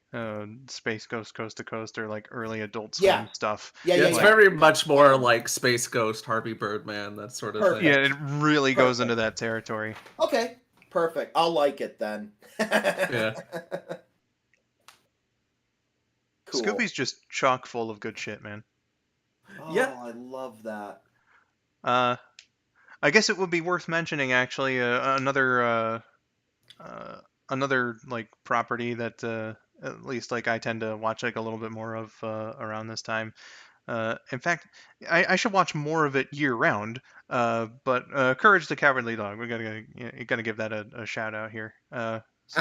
Space Ghost Coast to Coast or like early Adult Yeah. Swim stuff, Yeah, Yeah, yeah, it's like, yeah. very Yeah. much I more know. like Space Ghost, Harvey Birdman, that sort of thing. yeah, Perfect. it really goes into Perfect. that territory. Okay. Perfect. I'll like it then. Yeah. Cool. Scooby's just chock full of good shit, man. Yeah. Oh, I love that. Uh, I guess it would be worth mentioning actually another like property that at least like I tend to watch like a little bit more of around this time. In fact, I should watch more of it year round. But Courage the Cowardly Dog, you gotta give that a shout out here.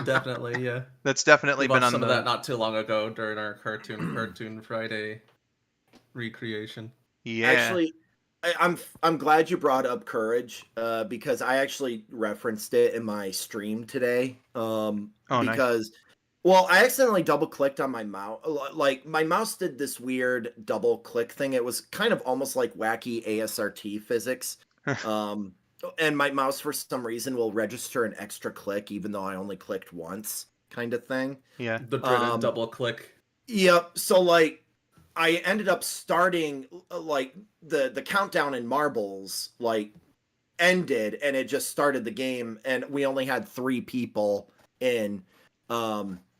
Definitely, yeah. That's We definitely been watched on some of the that not too long ago during our Cartoon Friday recreation. yeah. Actually, I'm glad you brought up Courage, because I actually referenced it in my stream today. Oh, nice. Because, well, I accidentally double clicked on my mouse. Like my mouse did this weird double click thing. It was kind of almost like wacky ASRT physics. Um, and my mouse for some reason will register an extra click even though I only clicked once, kind of thing. Yeah. The dreaded Um, double click. Yep. So like I ended up starting like the countdown in marbles like ended and it just started the game and we only had 3 people in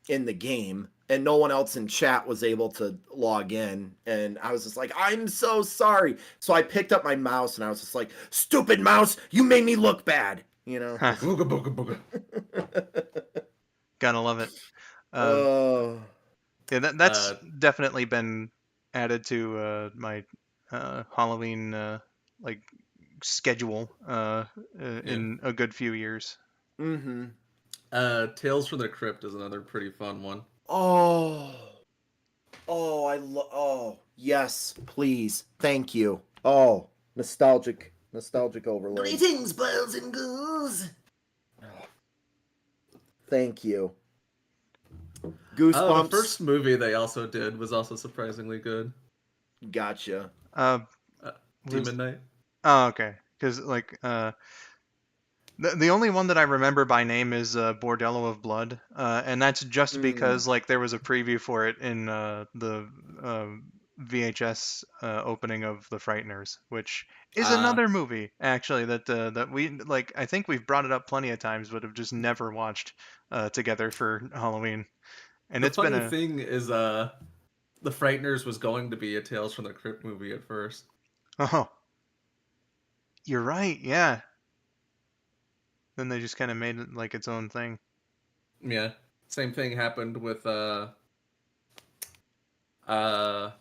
in the game and no one else in chat was able to log in and I was just like I'm so sorry. So I picked up my mouse and I was just like stupid mouse, you made me look bad, you know. Huh. Just... Booga booga booga. Gotta love it. Uh, Oh. yeah, that's Uh, definitely been added to my Halloween like schedule yeah. in a good few years. Mhm. Tales from the Crypt is another pretty fun one. Oh. Oh, oh, yes, please. Thank you. Oh, nostalgic overload. Greetings, boys and ghouls. Thank you. The Goosebumps. first movie they also did was also surprisingly good. Gotcha. Uh, Uh, was Demon Knight. Oh, okay, because like the only one that I remember by name is Bordello of Blood, and that's just Mm. because like there was a preview for it in the uh, VHS opening of The Frighteners, which is Uh, another movie actually that we like. I think we've brought it up plenty of times, but have just never watched together for Halloween. And the it's been funny a thing is, The Frighteners was going to be a Tales from the Crypt movie at first. oh, you're right, yeah. Then they just kind of made it like its own thing. Yeah. Same thing happened with uh God,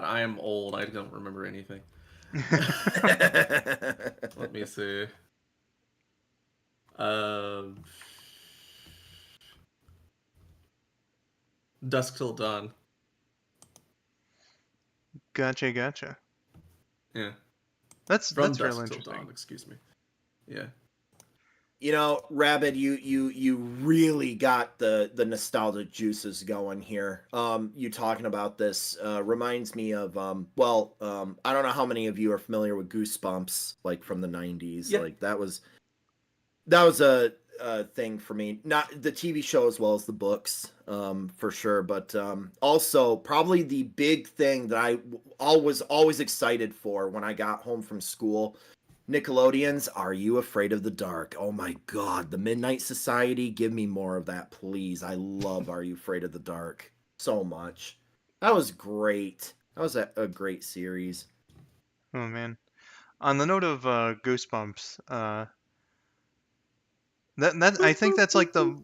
I am old. I don't remember anything. Let me see. Uh Dusk Till Dawn. Gotcha, gotcha. Yeah. From That's real Dusk Till Dawn, interesting. excuse me. Yeah. You know, Rabid, you really got the nostalgic juices going here. You talking about this reminds me of I don't know how many of you are familiar with Goosebumps, like from the '90s. Yeah. Like that was a thing for me. Not the TV show as well as the books, for sure. But also probably the big thing that always excited for when I got home from school. Nickelodeon's Are You Afraid of the Dark? Oh my god, the Midnight Society, give me more of that, please. I love Are You Afraid of the Dark so much. That was great. That was a great series. Oh man. On the note of Goosebumps, that I Boop, think boop, that's boop, like boop,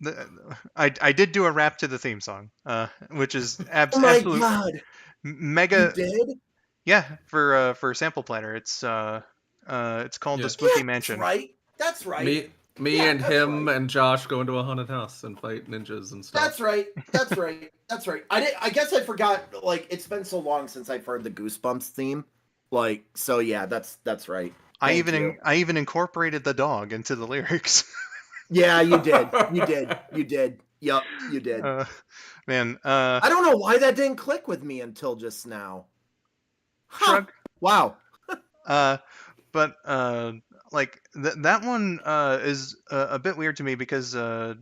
boop, boop. I did do a rap to the theme song, which is Oh my absolute god, you mega. did? Yeah, for Sample Planner, it's called the Yeah. Yeah, Spooky that's Mansion. right. That's right. Me Yeah, and that's him right. and Josh go into a haunted house and fight ninjas and stuff. That's right. That's right. That's right. I guess I forgot. Like it's been so long since I've heard the Goosebumps theme. Like so, yeah. That's right. Thank you. I even incorporated the dog into the lyrics. Yeah, you did. You did. You did. Yep, you did. uh, man, I don't know why that didn't click with me until just now. Huh. shrug. Wow. Uh, but like that one is a bit weird to me because I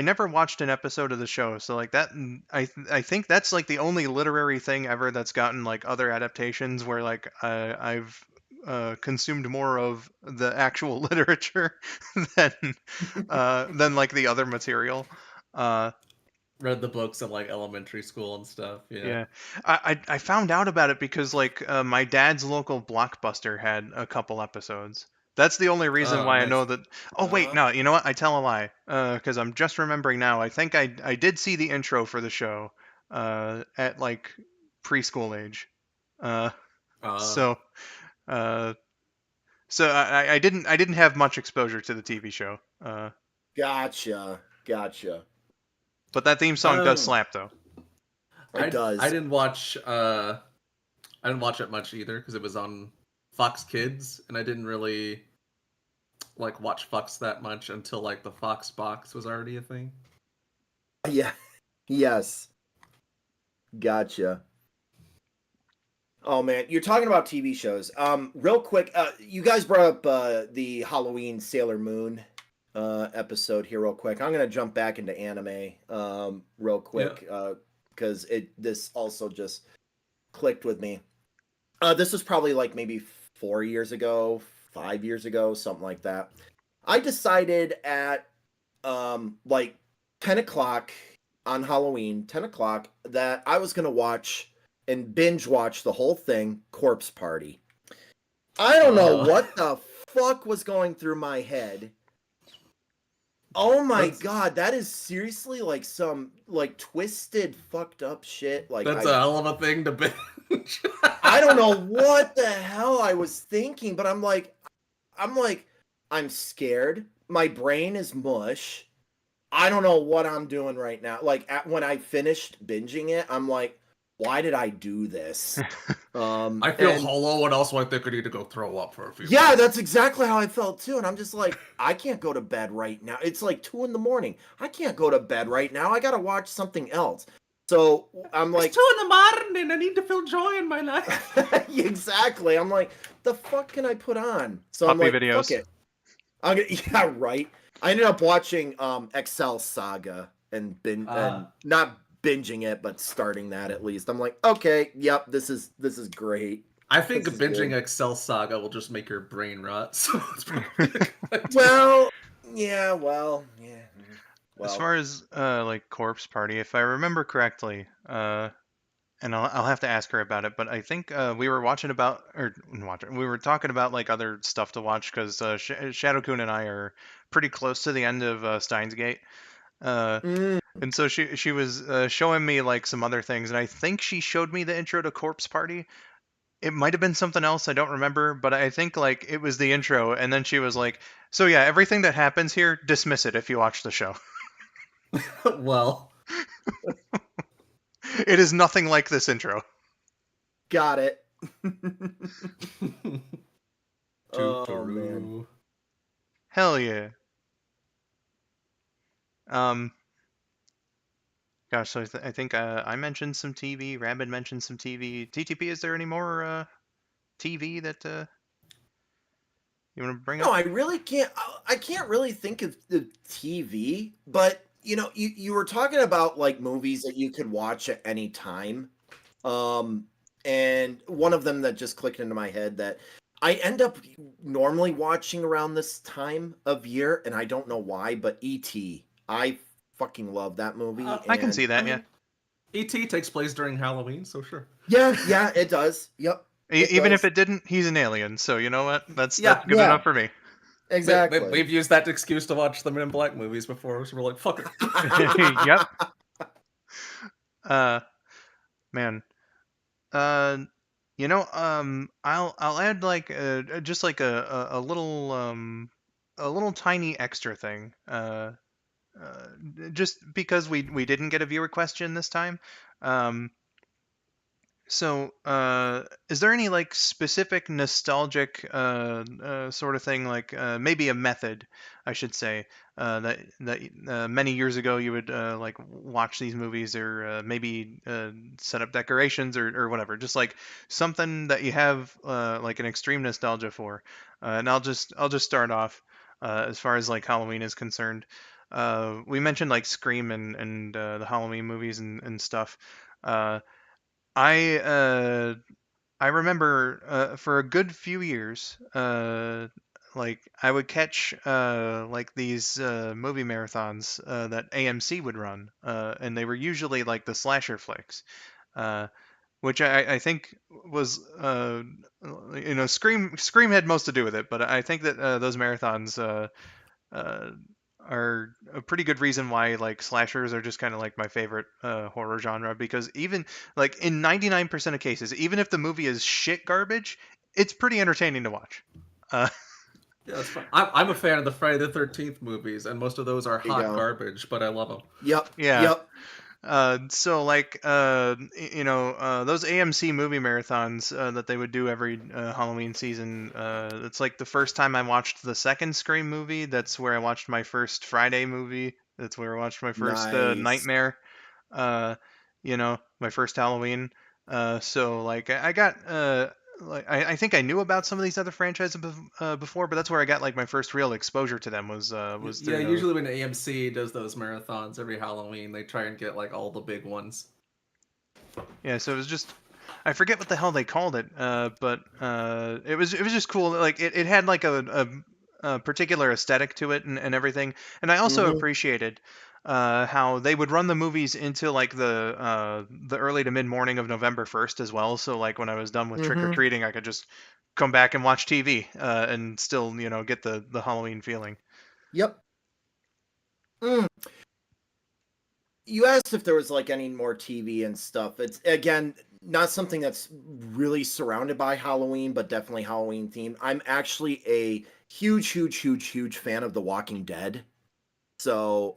never watched an episode of the show, so like that I think that's like the only literary thing ever that's gotten like other adaptations where like I've consumed more of the actual literature than than like the other material. Uh, Read the books in like elementary school and stuff. Yeah. Yeah, I found out about it because like my dad's local Blockbuster had a couple episodes. That's the only reason Oh, why I know nice. that. Oh wait, no, you know what? I tell a lie. Because I'm just remembering now. I think I did see the intro for the show, at like preschool age. Uh, Uh, so uh, I didn't have much exposure to the TV show. Gotcha. Gotcha. But that theme song does um, slap though. It I does. didn't watch it much either because it was on Fox Kids, and I didn't really like watch Fox that much until like the Fox box was already a thing. Yeah. Yes. Gotcha. Oh man, you're talking about TV shows. Real quick, you guys brought up the Halloween Sailor Moon episode here, real quick. I'm gonna jump back into anime, real Yeah. quick, because this also just clicked with me. This was probably like maybe 4 years ago, 5 years ago, something like that. I decided at like 10 o'clock on Halloween, 10 o'clock, that I was gonna watch and binge watch the whole thing, Corpse Party. I don't know what the fuck was going through my head. Oh my god, that is seriously like some like twisted, fucked up shit. Like That's a hell of a thing to binge. I don't know what the hell I was thinking, but I'm scared. My brain is mush. I don't know what I'm doing right now. Like when I finished binging it, I'm like, why did I do this? I feel hollow, and also I think I need to go throw up for a few Yeah, minutes. that's exactly how I felt too. And I'm just like, I can't go to bed right now. It's like 2 a.m. I can't go to bed right now. I gotta watch something else. So I'm like, it's 2 a.m. I need to feel joy in my life. exactly. I'm like, the fuck can I put on? So Puppy I'm like, videos. fuck it. Yeah, right. I ended up watching Excel Saga and not binging it, but starting that at least. I'm like, okay, yep, this is great. I think This is binging good. Excel Saga will just make your brain rot. So it's probably Well, yeah, well. As far as like Corpse Party, if I remember correctly, and I'll have to ask her about it, but I think we were we were talking about like other stuff to watch because Shadow Kun and I are pretty close to the end of Steins Gate. Mm, And so she was showing me like some other things, and I think she showed me the intro to Corpse Party. It might have been something else, I don't remember, but I think like it was the intro, and then she was like, "So yeah, everything that happens here, dismiss it if you watch the show. well. It is nothing like this intro." got it. Oh man. Hell yeah. Um, Gosh, so I think I mentioned some TV. Rabid mentioned some TV. TTP, is there any more TV that you want to bring No, up? I really can't. I can't really think of the TV, but you were talking about like movies that you could watch at any time. Um, and one of them that just clicked into my head that I end up normally watching around this time of year, and I don't know why, but E.T. I fucking love that movie, I can and see that, yeah. E.T. takes place during Halloween, so sure. yeah, it does. Yep, it Even if does. it didn't, he's an alien, so you know what? That's Yeah. good enough for me. Exactly. We've used that excuse to watch the Men in Black movies before, so we're like, fuck it. Yep. Man. Uh, I'll add like just like a little tiny extra thing. Uh, just because we didn't get a viewer question this time. Um, So, is there any like specific nostalgic sort of thing, like maybe a method, I should say, that many years ago you would like watch these movies, or maybe set up decorations, or whatever, just like something that you have like an extreme nostalgia for. And I'll just start off as far as like Halloween is concerned. We mentioned like Scream and the Halloween movies and stuff. Uh, I I remember for a good few years, like I would catch like these movie marathons that AMC would run, and they were usually like the slasher flicks, uh, which I think was Scream had most to do with it, but I think that those marathons uh, are a pretty good reason why like slashers are just kind of like my favorite horror genre, because even like in 99% of cases, even if the movie is shit garbage, it's pretty entertaining to watch. Uh, Yeah, that's fun. I'm a fan of the Friday the 13th movies, and most of those are There you hot go. garbage, but I love them. Yep. yeah. Yep. So like those AMC movie marathons that they would do every Halloween season. It's like the first time I watched the second Scream movie. That's where I watched my first Friday movie. That's where I watched my first Nice. Nightmare. Uh, my first Halloween. So like I got like I think I knew about some of these other franchises before, but that's where I got like my first real exposure to them was Yeah, through those. usually when AMC does those marathons every Halloween, they try and get like all the big ones. Yeah, so it was just I forget what the hell they called it, but it was just cool. Like it had like a particular aesthetic to it and everything. And I also Mm-hmm. appreciated how they would run the movies into like the early to mid morning of November 1st as well. So like when I was done with trick or Mm-hmm. treating, I could just come back and watch TV and still get the Halloween feeling. Yep. Mm. You asked if there was like any more TV and stuff. It's again not something that's really surrounded by Halloween, but definitely Halloween themed. I'm actually a huge fan of The Walking Dead. So,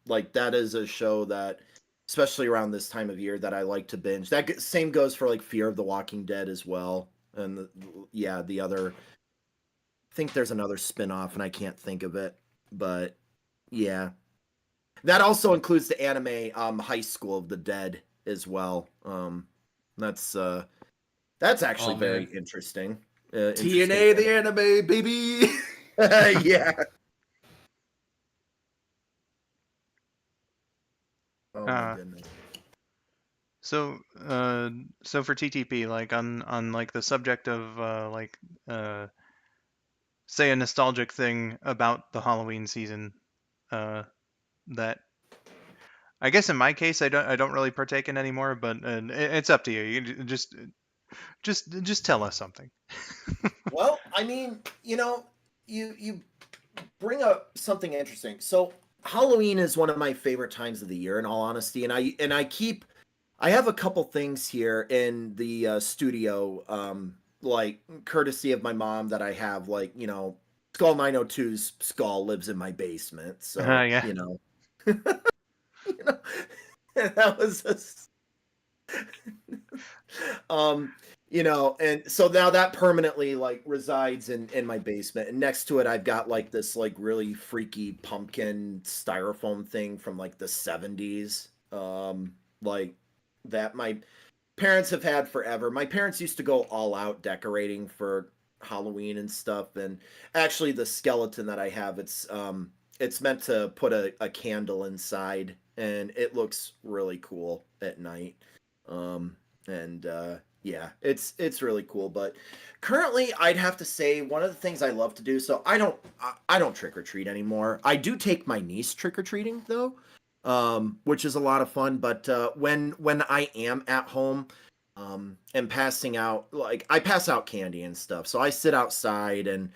like that is a show that, especially around this time of year, that I like to binge. Same goes for like Fear of the Walking Dead as well. And yeah, the other, I think there's another spin-off and I can't think of it, but yeah. That also includes the anime High School of the Dead as well. That's that's actually Oh very man, interesting. Interesting. TNA the anime baby. Yeah. Oh my Uh, goodness. so so for TTP, like on like the subject of uh say a nostalgic thing about the Halloween season uh, that I guess in my case I don't really partake in anymore, but it's up to you. Just tell us something. Well, I mean, you bring up something interesting. So Halloween is one of my favorite times of the year, in all honesty, and I have a couple things here in the studio, like courtesy of my mom that I have, like Skull 902's skull lives in my basement, so Yeah. you know that was um and so now that permanently like resides in my basement, and next to it I've got like this like really freaky pumpkin styrofoam thing from like the 70s, like that my parents have had forever. My parents used to go all out decorating for Halloween and stuff, and actually the skeleton that I have, it's meant to put a candle inside, and it looks really cool at night. And yeah, it's really cool. But currently, I'd have to say one of the things I love to do. So I don't trick or treat anymore. I do take my niece trick or treating though, which is a lot of fun. But when I am at home, and passing out, like I pass out candy and stuff. So I sit outside and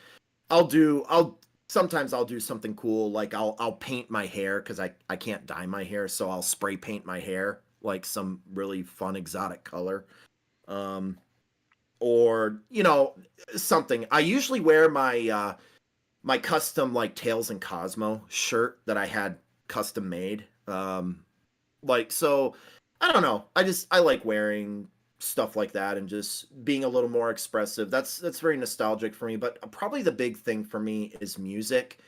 I'll sometimes I'll do something cool, like I'll paint my hair because I can't dye my hair, so I'll spray paint my hair like some really fun exotic color. Um, or something. I usually wear my custom like Tails and Cosmo shirt that I had custom made. Like so I don't know. I like wearing stuff like that and just being a little more expressive. That's very nostalgic for me, but probably the big thing for me is music.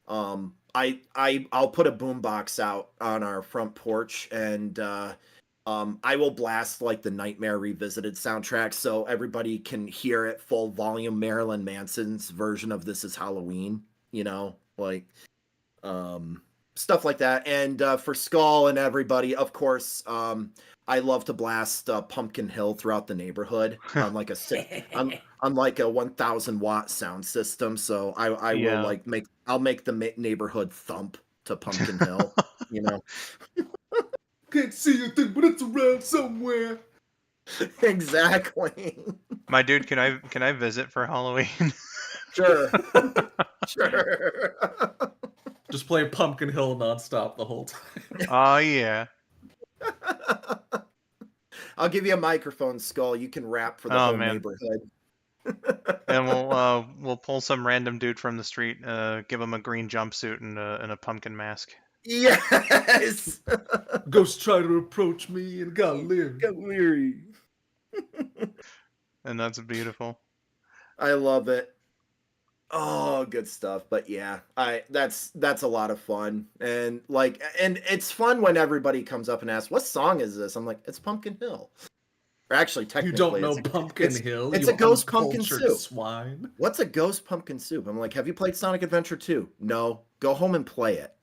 I'll put a boombox out on our front porch, and I will blast like the Nightmare Revisited soundtrack so everybody can hear it full volume, Marilyn Manson's version of This Is Halloween, like um, stuff like that. And for Skull and everybody, of course, I love to blast Pumpkin Hill throughout the neighborhood on like a on like a 1,000-watt sound system. So I will Yeah. like I'll make the neighborhood thump to Pumpkin Hill. You know Can't see a thing, but it's around somewhere. exactly. My dude, can I visit for Halloween? Sure, sure. Just play Pumpkin Hill nonstop the whole time. Oh yeah. I'll give you a microphone, Skull. You can rap for the Oh whole man. neighborhood. And we'll pull some random dude from the street, give him a green jumpsuit and a pumpkin mask. Yes. Ghosts try to approach me and got leery. Get weary. And that's beautiful. I love it. Oh, good stuff. But yeah, that's a lot of fun. And like and it's fun when everybody comes up and asks, "What song is this?" I'm like, "It's Pumpkin Hill." Or actually You don't technically know it's Pumpkin Hill, it's you a ghost pumpkin uncultured soup. swine. What's a ghost pumpkin soup? I'm like, "Have you played Sonic Adventure 2?" No. Go home and play it.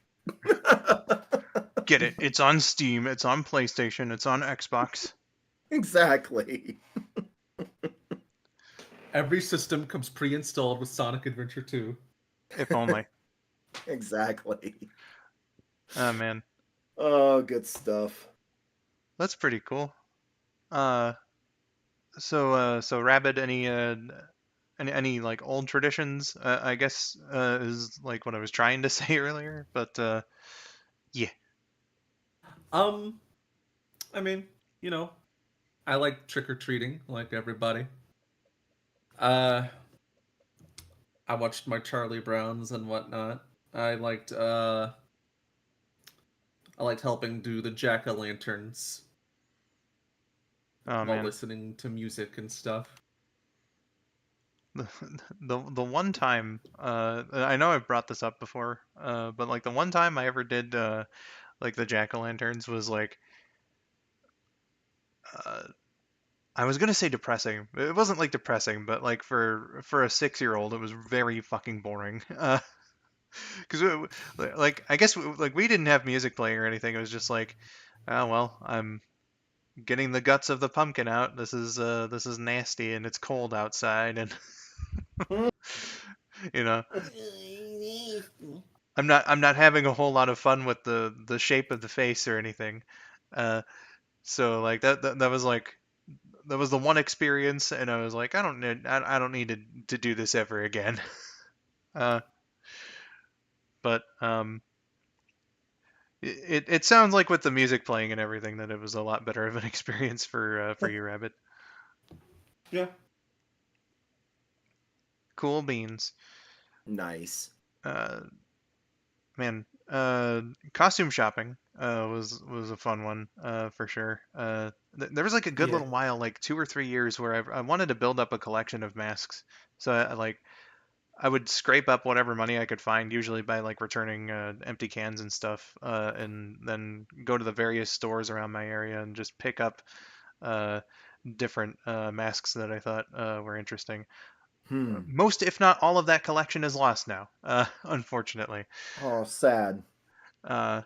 Get it? It's on Steam. It's on PlayStation. It's on Xbox. Exactly. Every system comes pre-installed with Sonic Adventure 2. If only. Exactly. Oh man, Oh, good stuff. that's pretty cool. Uh, so Rabid, any like old traditions? I guess is like what I was trying to say earlier, but yeah. Um, I mean, you know, I like trick-or-treating, like everybody. Uh, I watched my Charlie Browns and whatnot. I liked, uh, I liked helping do the jack-o'-lanterns Oh while man, listening to music and stuff. the the one time I know I've brought this up before, but like the one time I ever did like the jack-o'-lanterns was like uh I was gonna say depressing. It wasn't like depressing, but like for a 6-year-old, it was very fucking boring. Because like I guess like we didn't have music playing or anything. It was just like, oh well, I'm getting the guts of the pumpkin out. This is nasty and it's cold outside, and you know I'm not having a whole lot of fun with the shape of the face or anything. Uh, so like that was like that was the one experience, and I was like, I don't need to do this ever again. Uh, but it sounds like with the music playing and everything that it was a lot better of an experience for you, Rabbit. Yeah. Cool beans. Nice. Uh, man, costume shopping was a fun one for sure. There was like a good Yeah. little while, like 2 or 3 years, where I wanted to build up a collection of masks. So I would scrape up whatever money I could find, usually by like returning empty cans and stuff, and then go to the various stores around my area and just pick up uh, different masks that I thought were interesting. Hmm. Most, if not all, of that collection is lost now, unfortunately. Oh, sad. Uh,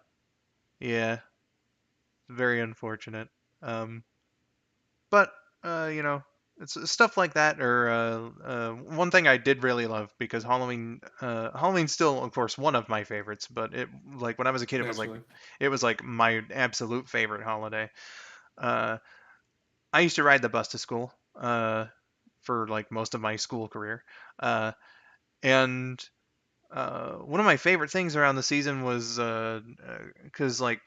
yeah, very unfortunate. Um, but you know, it's stuff like that. Or one thing I did really love, because Halloween's still, of course, one of my favorites. But it like when I was a kid, Naturally. it was like my absolute favorite holiday. Uh, I used to ride the bus to school for like most of my school career, and one of my favorite things around the season was because like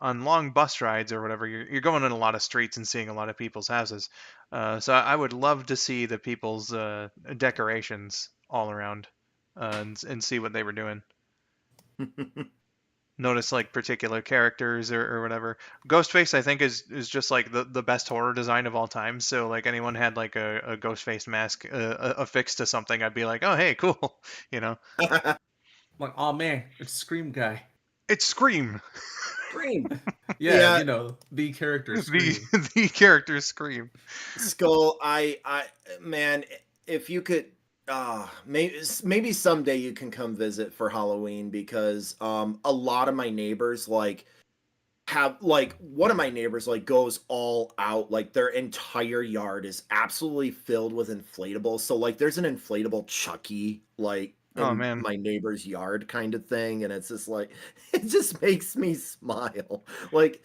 on long bus rides or whatever, you're going in a lot of streets and seeing a lot of people's houses. So I would love to see the people's decorations all around and see what they were doing. Notice like particular characters or whatever. Ghostface, I think, is just like the best horror design of all time. So like anyone had like a Ghostface mask affixed to something, I'd be like, oh hey, cool, you know. Like, oh man, it's Scream Guy. It's Scream. Dream. Yeah, Yeah, you know, the character the Scream. the character Scream. Skull. Man, if you could, maybe someday you can come visit for Halloween because a lot of my neighbors like have like one of my neighbors like goes all out, like their entire yard is absolutely filled with inflatables. So like there's an inflatable Chucky like Oh in man. my neighbor's yard kind of thing, and it's just like it just makes me smile. Like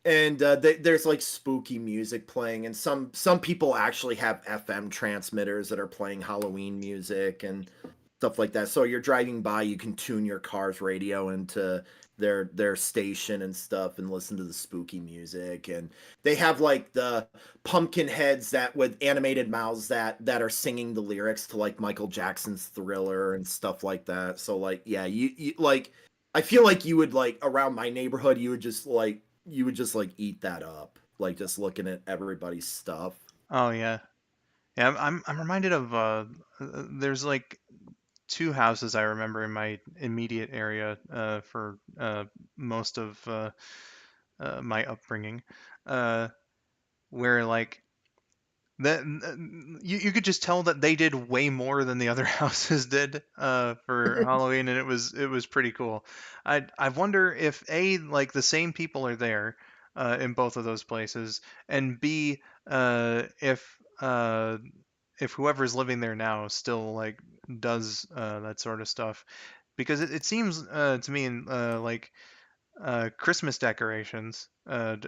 and there's like spooky music playing, and some people actually have FM transmitters that are playing Halloween music and stuff like that. So you're driving by, you can tune your car's radio into their station and stuff and listen to the spooky music. And they have like the pumpkin heads that with animated mouths that are singing the lyrics to like Michael Jackson's Thriller and stuff like that. So like yeah, you like I feel like you would like around my neighborhood, you would just like eat that up, like just looking at everybody's stuff. Oh yeah, yeah. I'm reminded of there's like two houses I remember in my immediate area for most of my upbringing, uh, where like that you could just tell that they did way more than the other houses did for Halloween, and it was pretty cool. I wonder if A, like the same people are there in both of those places, and B, if whoever's living there now still like does that sort of stuff, because it seems to me like Christmas decorations.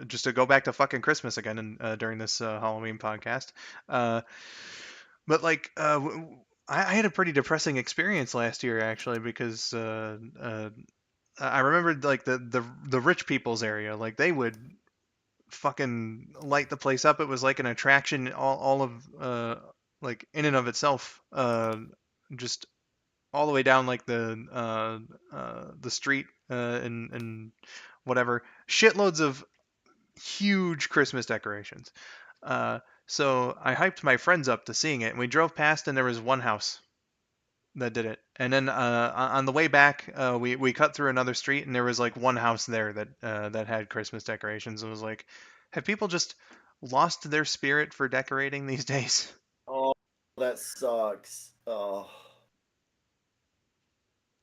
Just to go back to fucking Christmas again and during this Halloween podcast. Uh, but like, I had a pretty depressing experience last year actually because I remembered like the rich people's area. Like they would fucking light the place up. It was like an attraction, all of like in and of itself. Just all the way down like the street and whatever, shitloads of huge Christmas decorations. Uh, so I hyped my friends up to seeing it, and we drove past, and there was one house that did it. And then on the way back, we cut through another street, and there was like one house there that had Christmas decorations. And it was like, have people just lost their spirit for decorating these days? Oh, that sucks. Oh,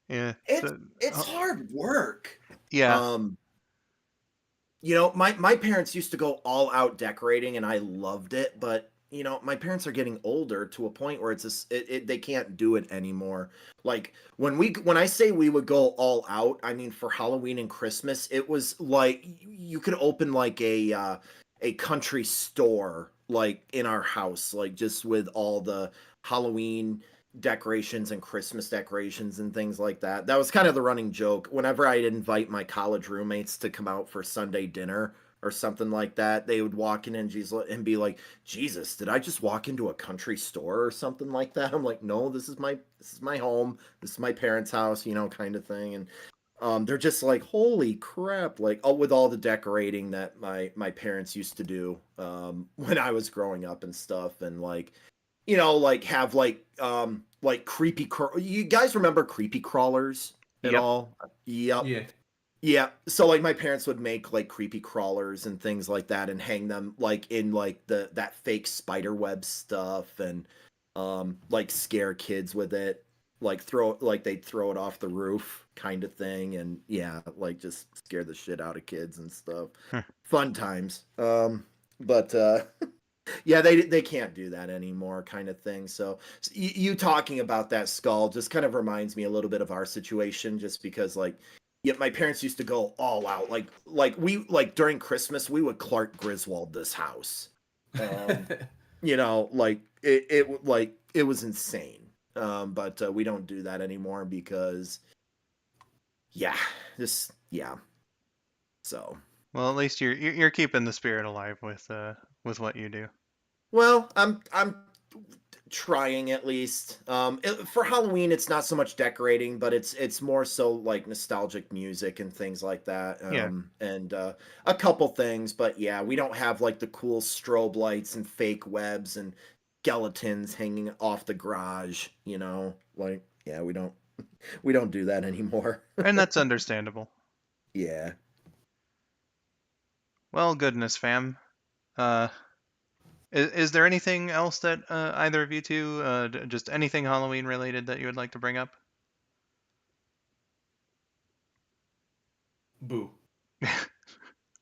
Yeah. it's So, it's hard work. yeah. Um, you know, my parents used to go all out decorating, and I loved it. But you know, my parents are getting older to a point where it's just they can't do it anymore. Like when I say we would go all out, I mean for Halloween and Christmas, it was like you could open like a country store like in our house, like just with all the Halloween decorations and Christmas decorations and things like that. That was kind of the running joke. Whenever I'd invite my college roommates to come out for Sunday dinner or something like that, they would walk in and be like, "Jesus, did I just walk into a country store or something like that?" I'm like, "No, this is my home. This is my parents' house, you know, kind of thing." And they're just like, "Holy crap!" Like, oh, with all the decorating that my parents used to do when I was growing up and stuff, and like you know, like have like you guys remember creepy crawlers at Yep. all? Yep. Yeah. Yeah. So like my parents would make like creepy crawlers and things like that and hang them like in like the that fake spider web stuff and like scare kids with it. Like they'd throw it off the roof kind of thing and yeah, like just scare the shit out of kids and stuff. Fun times. But yeah, they can't do that anymore, kind of thing. So you talking about that skull just kind of reminds me a little bit of our situation, just because like, yeah, my parents used to go all out. Like during Christmas, we would Clark Griswold this house. Um, you know, like it was insane. But we don't do that anymore because yeah, just yeah. So Well, at least you're keeping the spirit alive with what you do. well, I'm trying at least. For Halloween, it's not so much decorating, but it's more so like nostalgic music and things like that. Yeah. And a couple things, but yeah, we don't have like the cool strobe lights and fake webs and skeletons hanging off the garage. You know, like yeah, we don't do that anymore. And that's understandable. Yeah. Well, goodness, fam. Uh, is there anything else that either of you two, just anything Halloween related that you would like to bring up? Boo.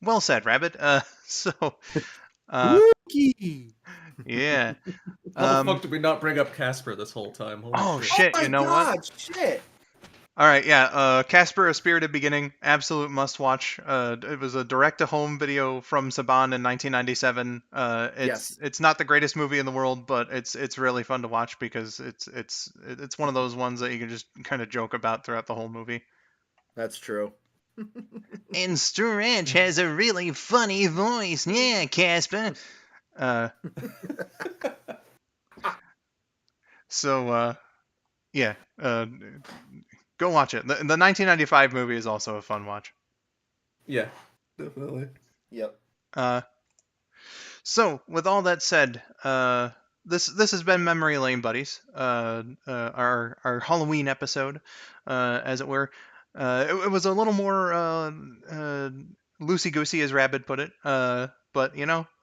Well said, Rabbit. So, uh, Spooky. yeah. How the fuck Um, did we not bring up Casper this whole time? Holy oh shit. Oh shit, my you know what? god! Shit. All right, yeah. Casper: A Spirited Beginning, absolute must-watch. It was a direct-to-home video from Saban in 1997. Yes, It's not the greatest movie in the world, but it's really fun to watch because it's one of those ones that you can just kind of joke about throughout the whole movie. that's true. And Stretch has a really funny voice, yeah, Casper. Uh, so yeah. Go watch it. The 1995 movie is also a fun watch. Yeah, definitely. Yep. So, with all that said, this has been Memory Lane, buddies. Our Halloween episode, as it were. It was a little more loosey goosey, as Rabid put it. But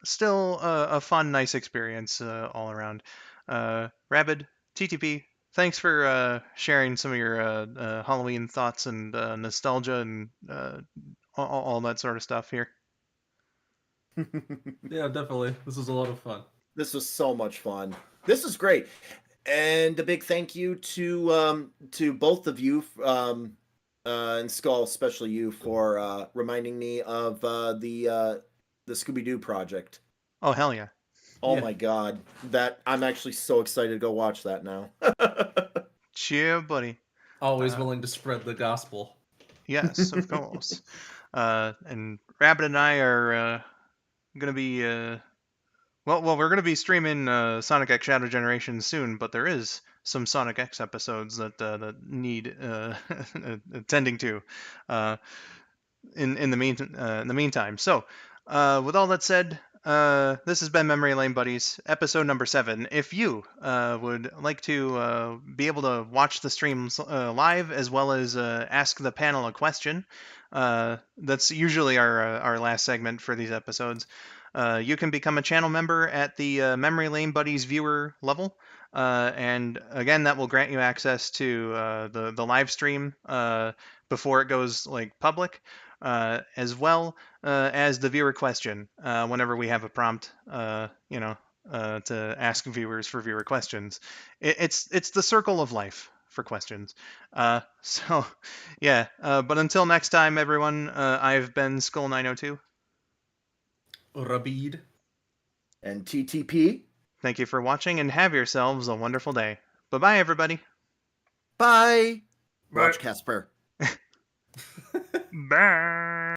still a fun, nice experience all around. Rabid, TTP, thanks for sharing some of your Halloween thoughts and nostalgia and all that sort of stuff here. Yeah, definitely. This was a lot of fun. This was so much fun. This is great, and a big thank you to both of you, and Skull, especially you, for reminding me of the Scooby Doo project. Oh, hell yeah. Oh Yeah. my god, that I'm actually so excited to go watch that now. Cheer, buddy. Always Uh, willing to spread the gospel. Yes, of course. And Rabbit and I are gonna be we're gonna be streaming Sonic X Shadow Generation soon, but there is some Sonic X episodes that need attending to. Uh, in the meantime. So, with all that said, this has been Memory Lane Buddies, episode number 7. If you would like to be able to watch the streams live as well as ask the panel a question, that's usually our last segment for these episodes. You can become a channel member at the Memory Lane Buddies viewer level. And again, that will grant you access to the live stream before it goes public, as well as the viewer question whenever we have a prompt, to ask viewers for viewer questions. It's the circle of life for questions. So, yeah. But until next time, everyone, I've been Skull 902. Rabid. And TTP. Thank you for watching, and have yourselves a wonderful day. Bye bye, everybody. Bye. Bye. Watch Casper. Bye.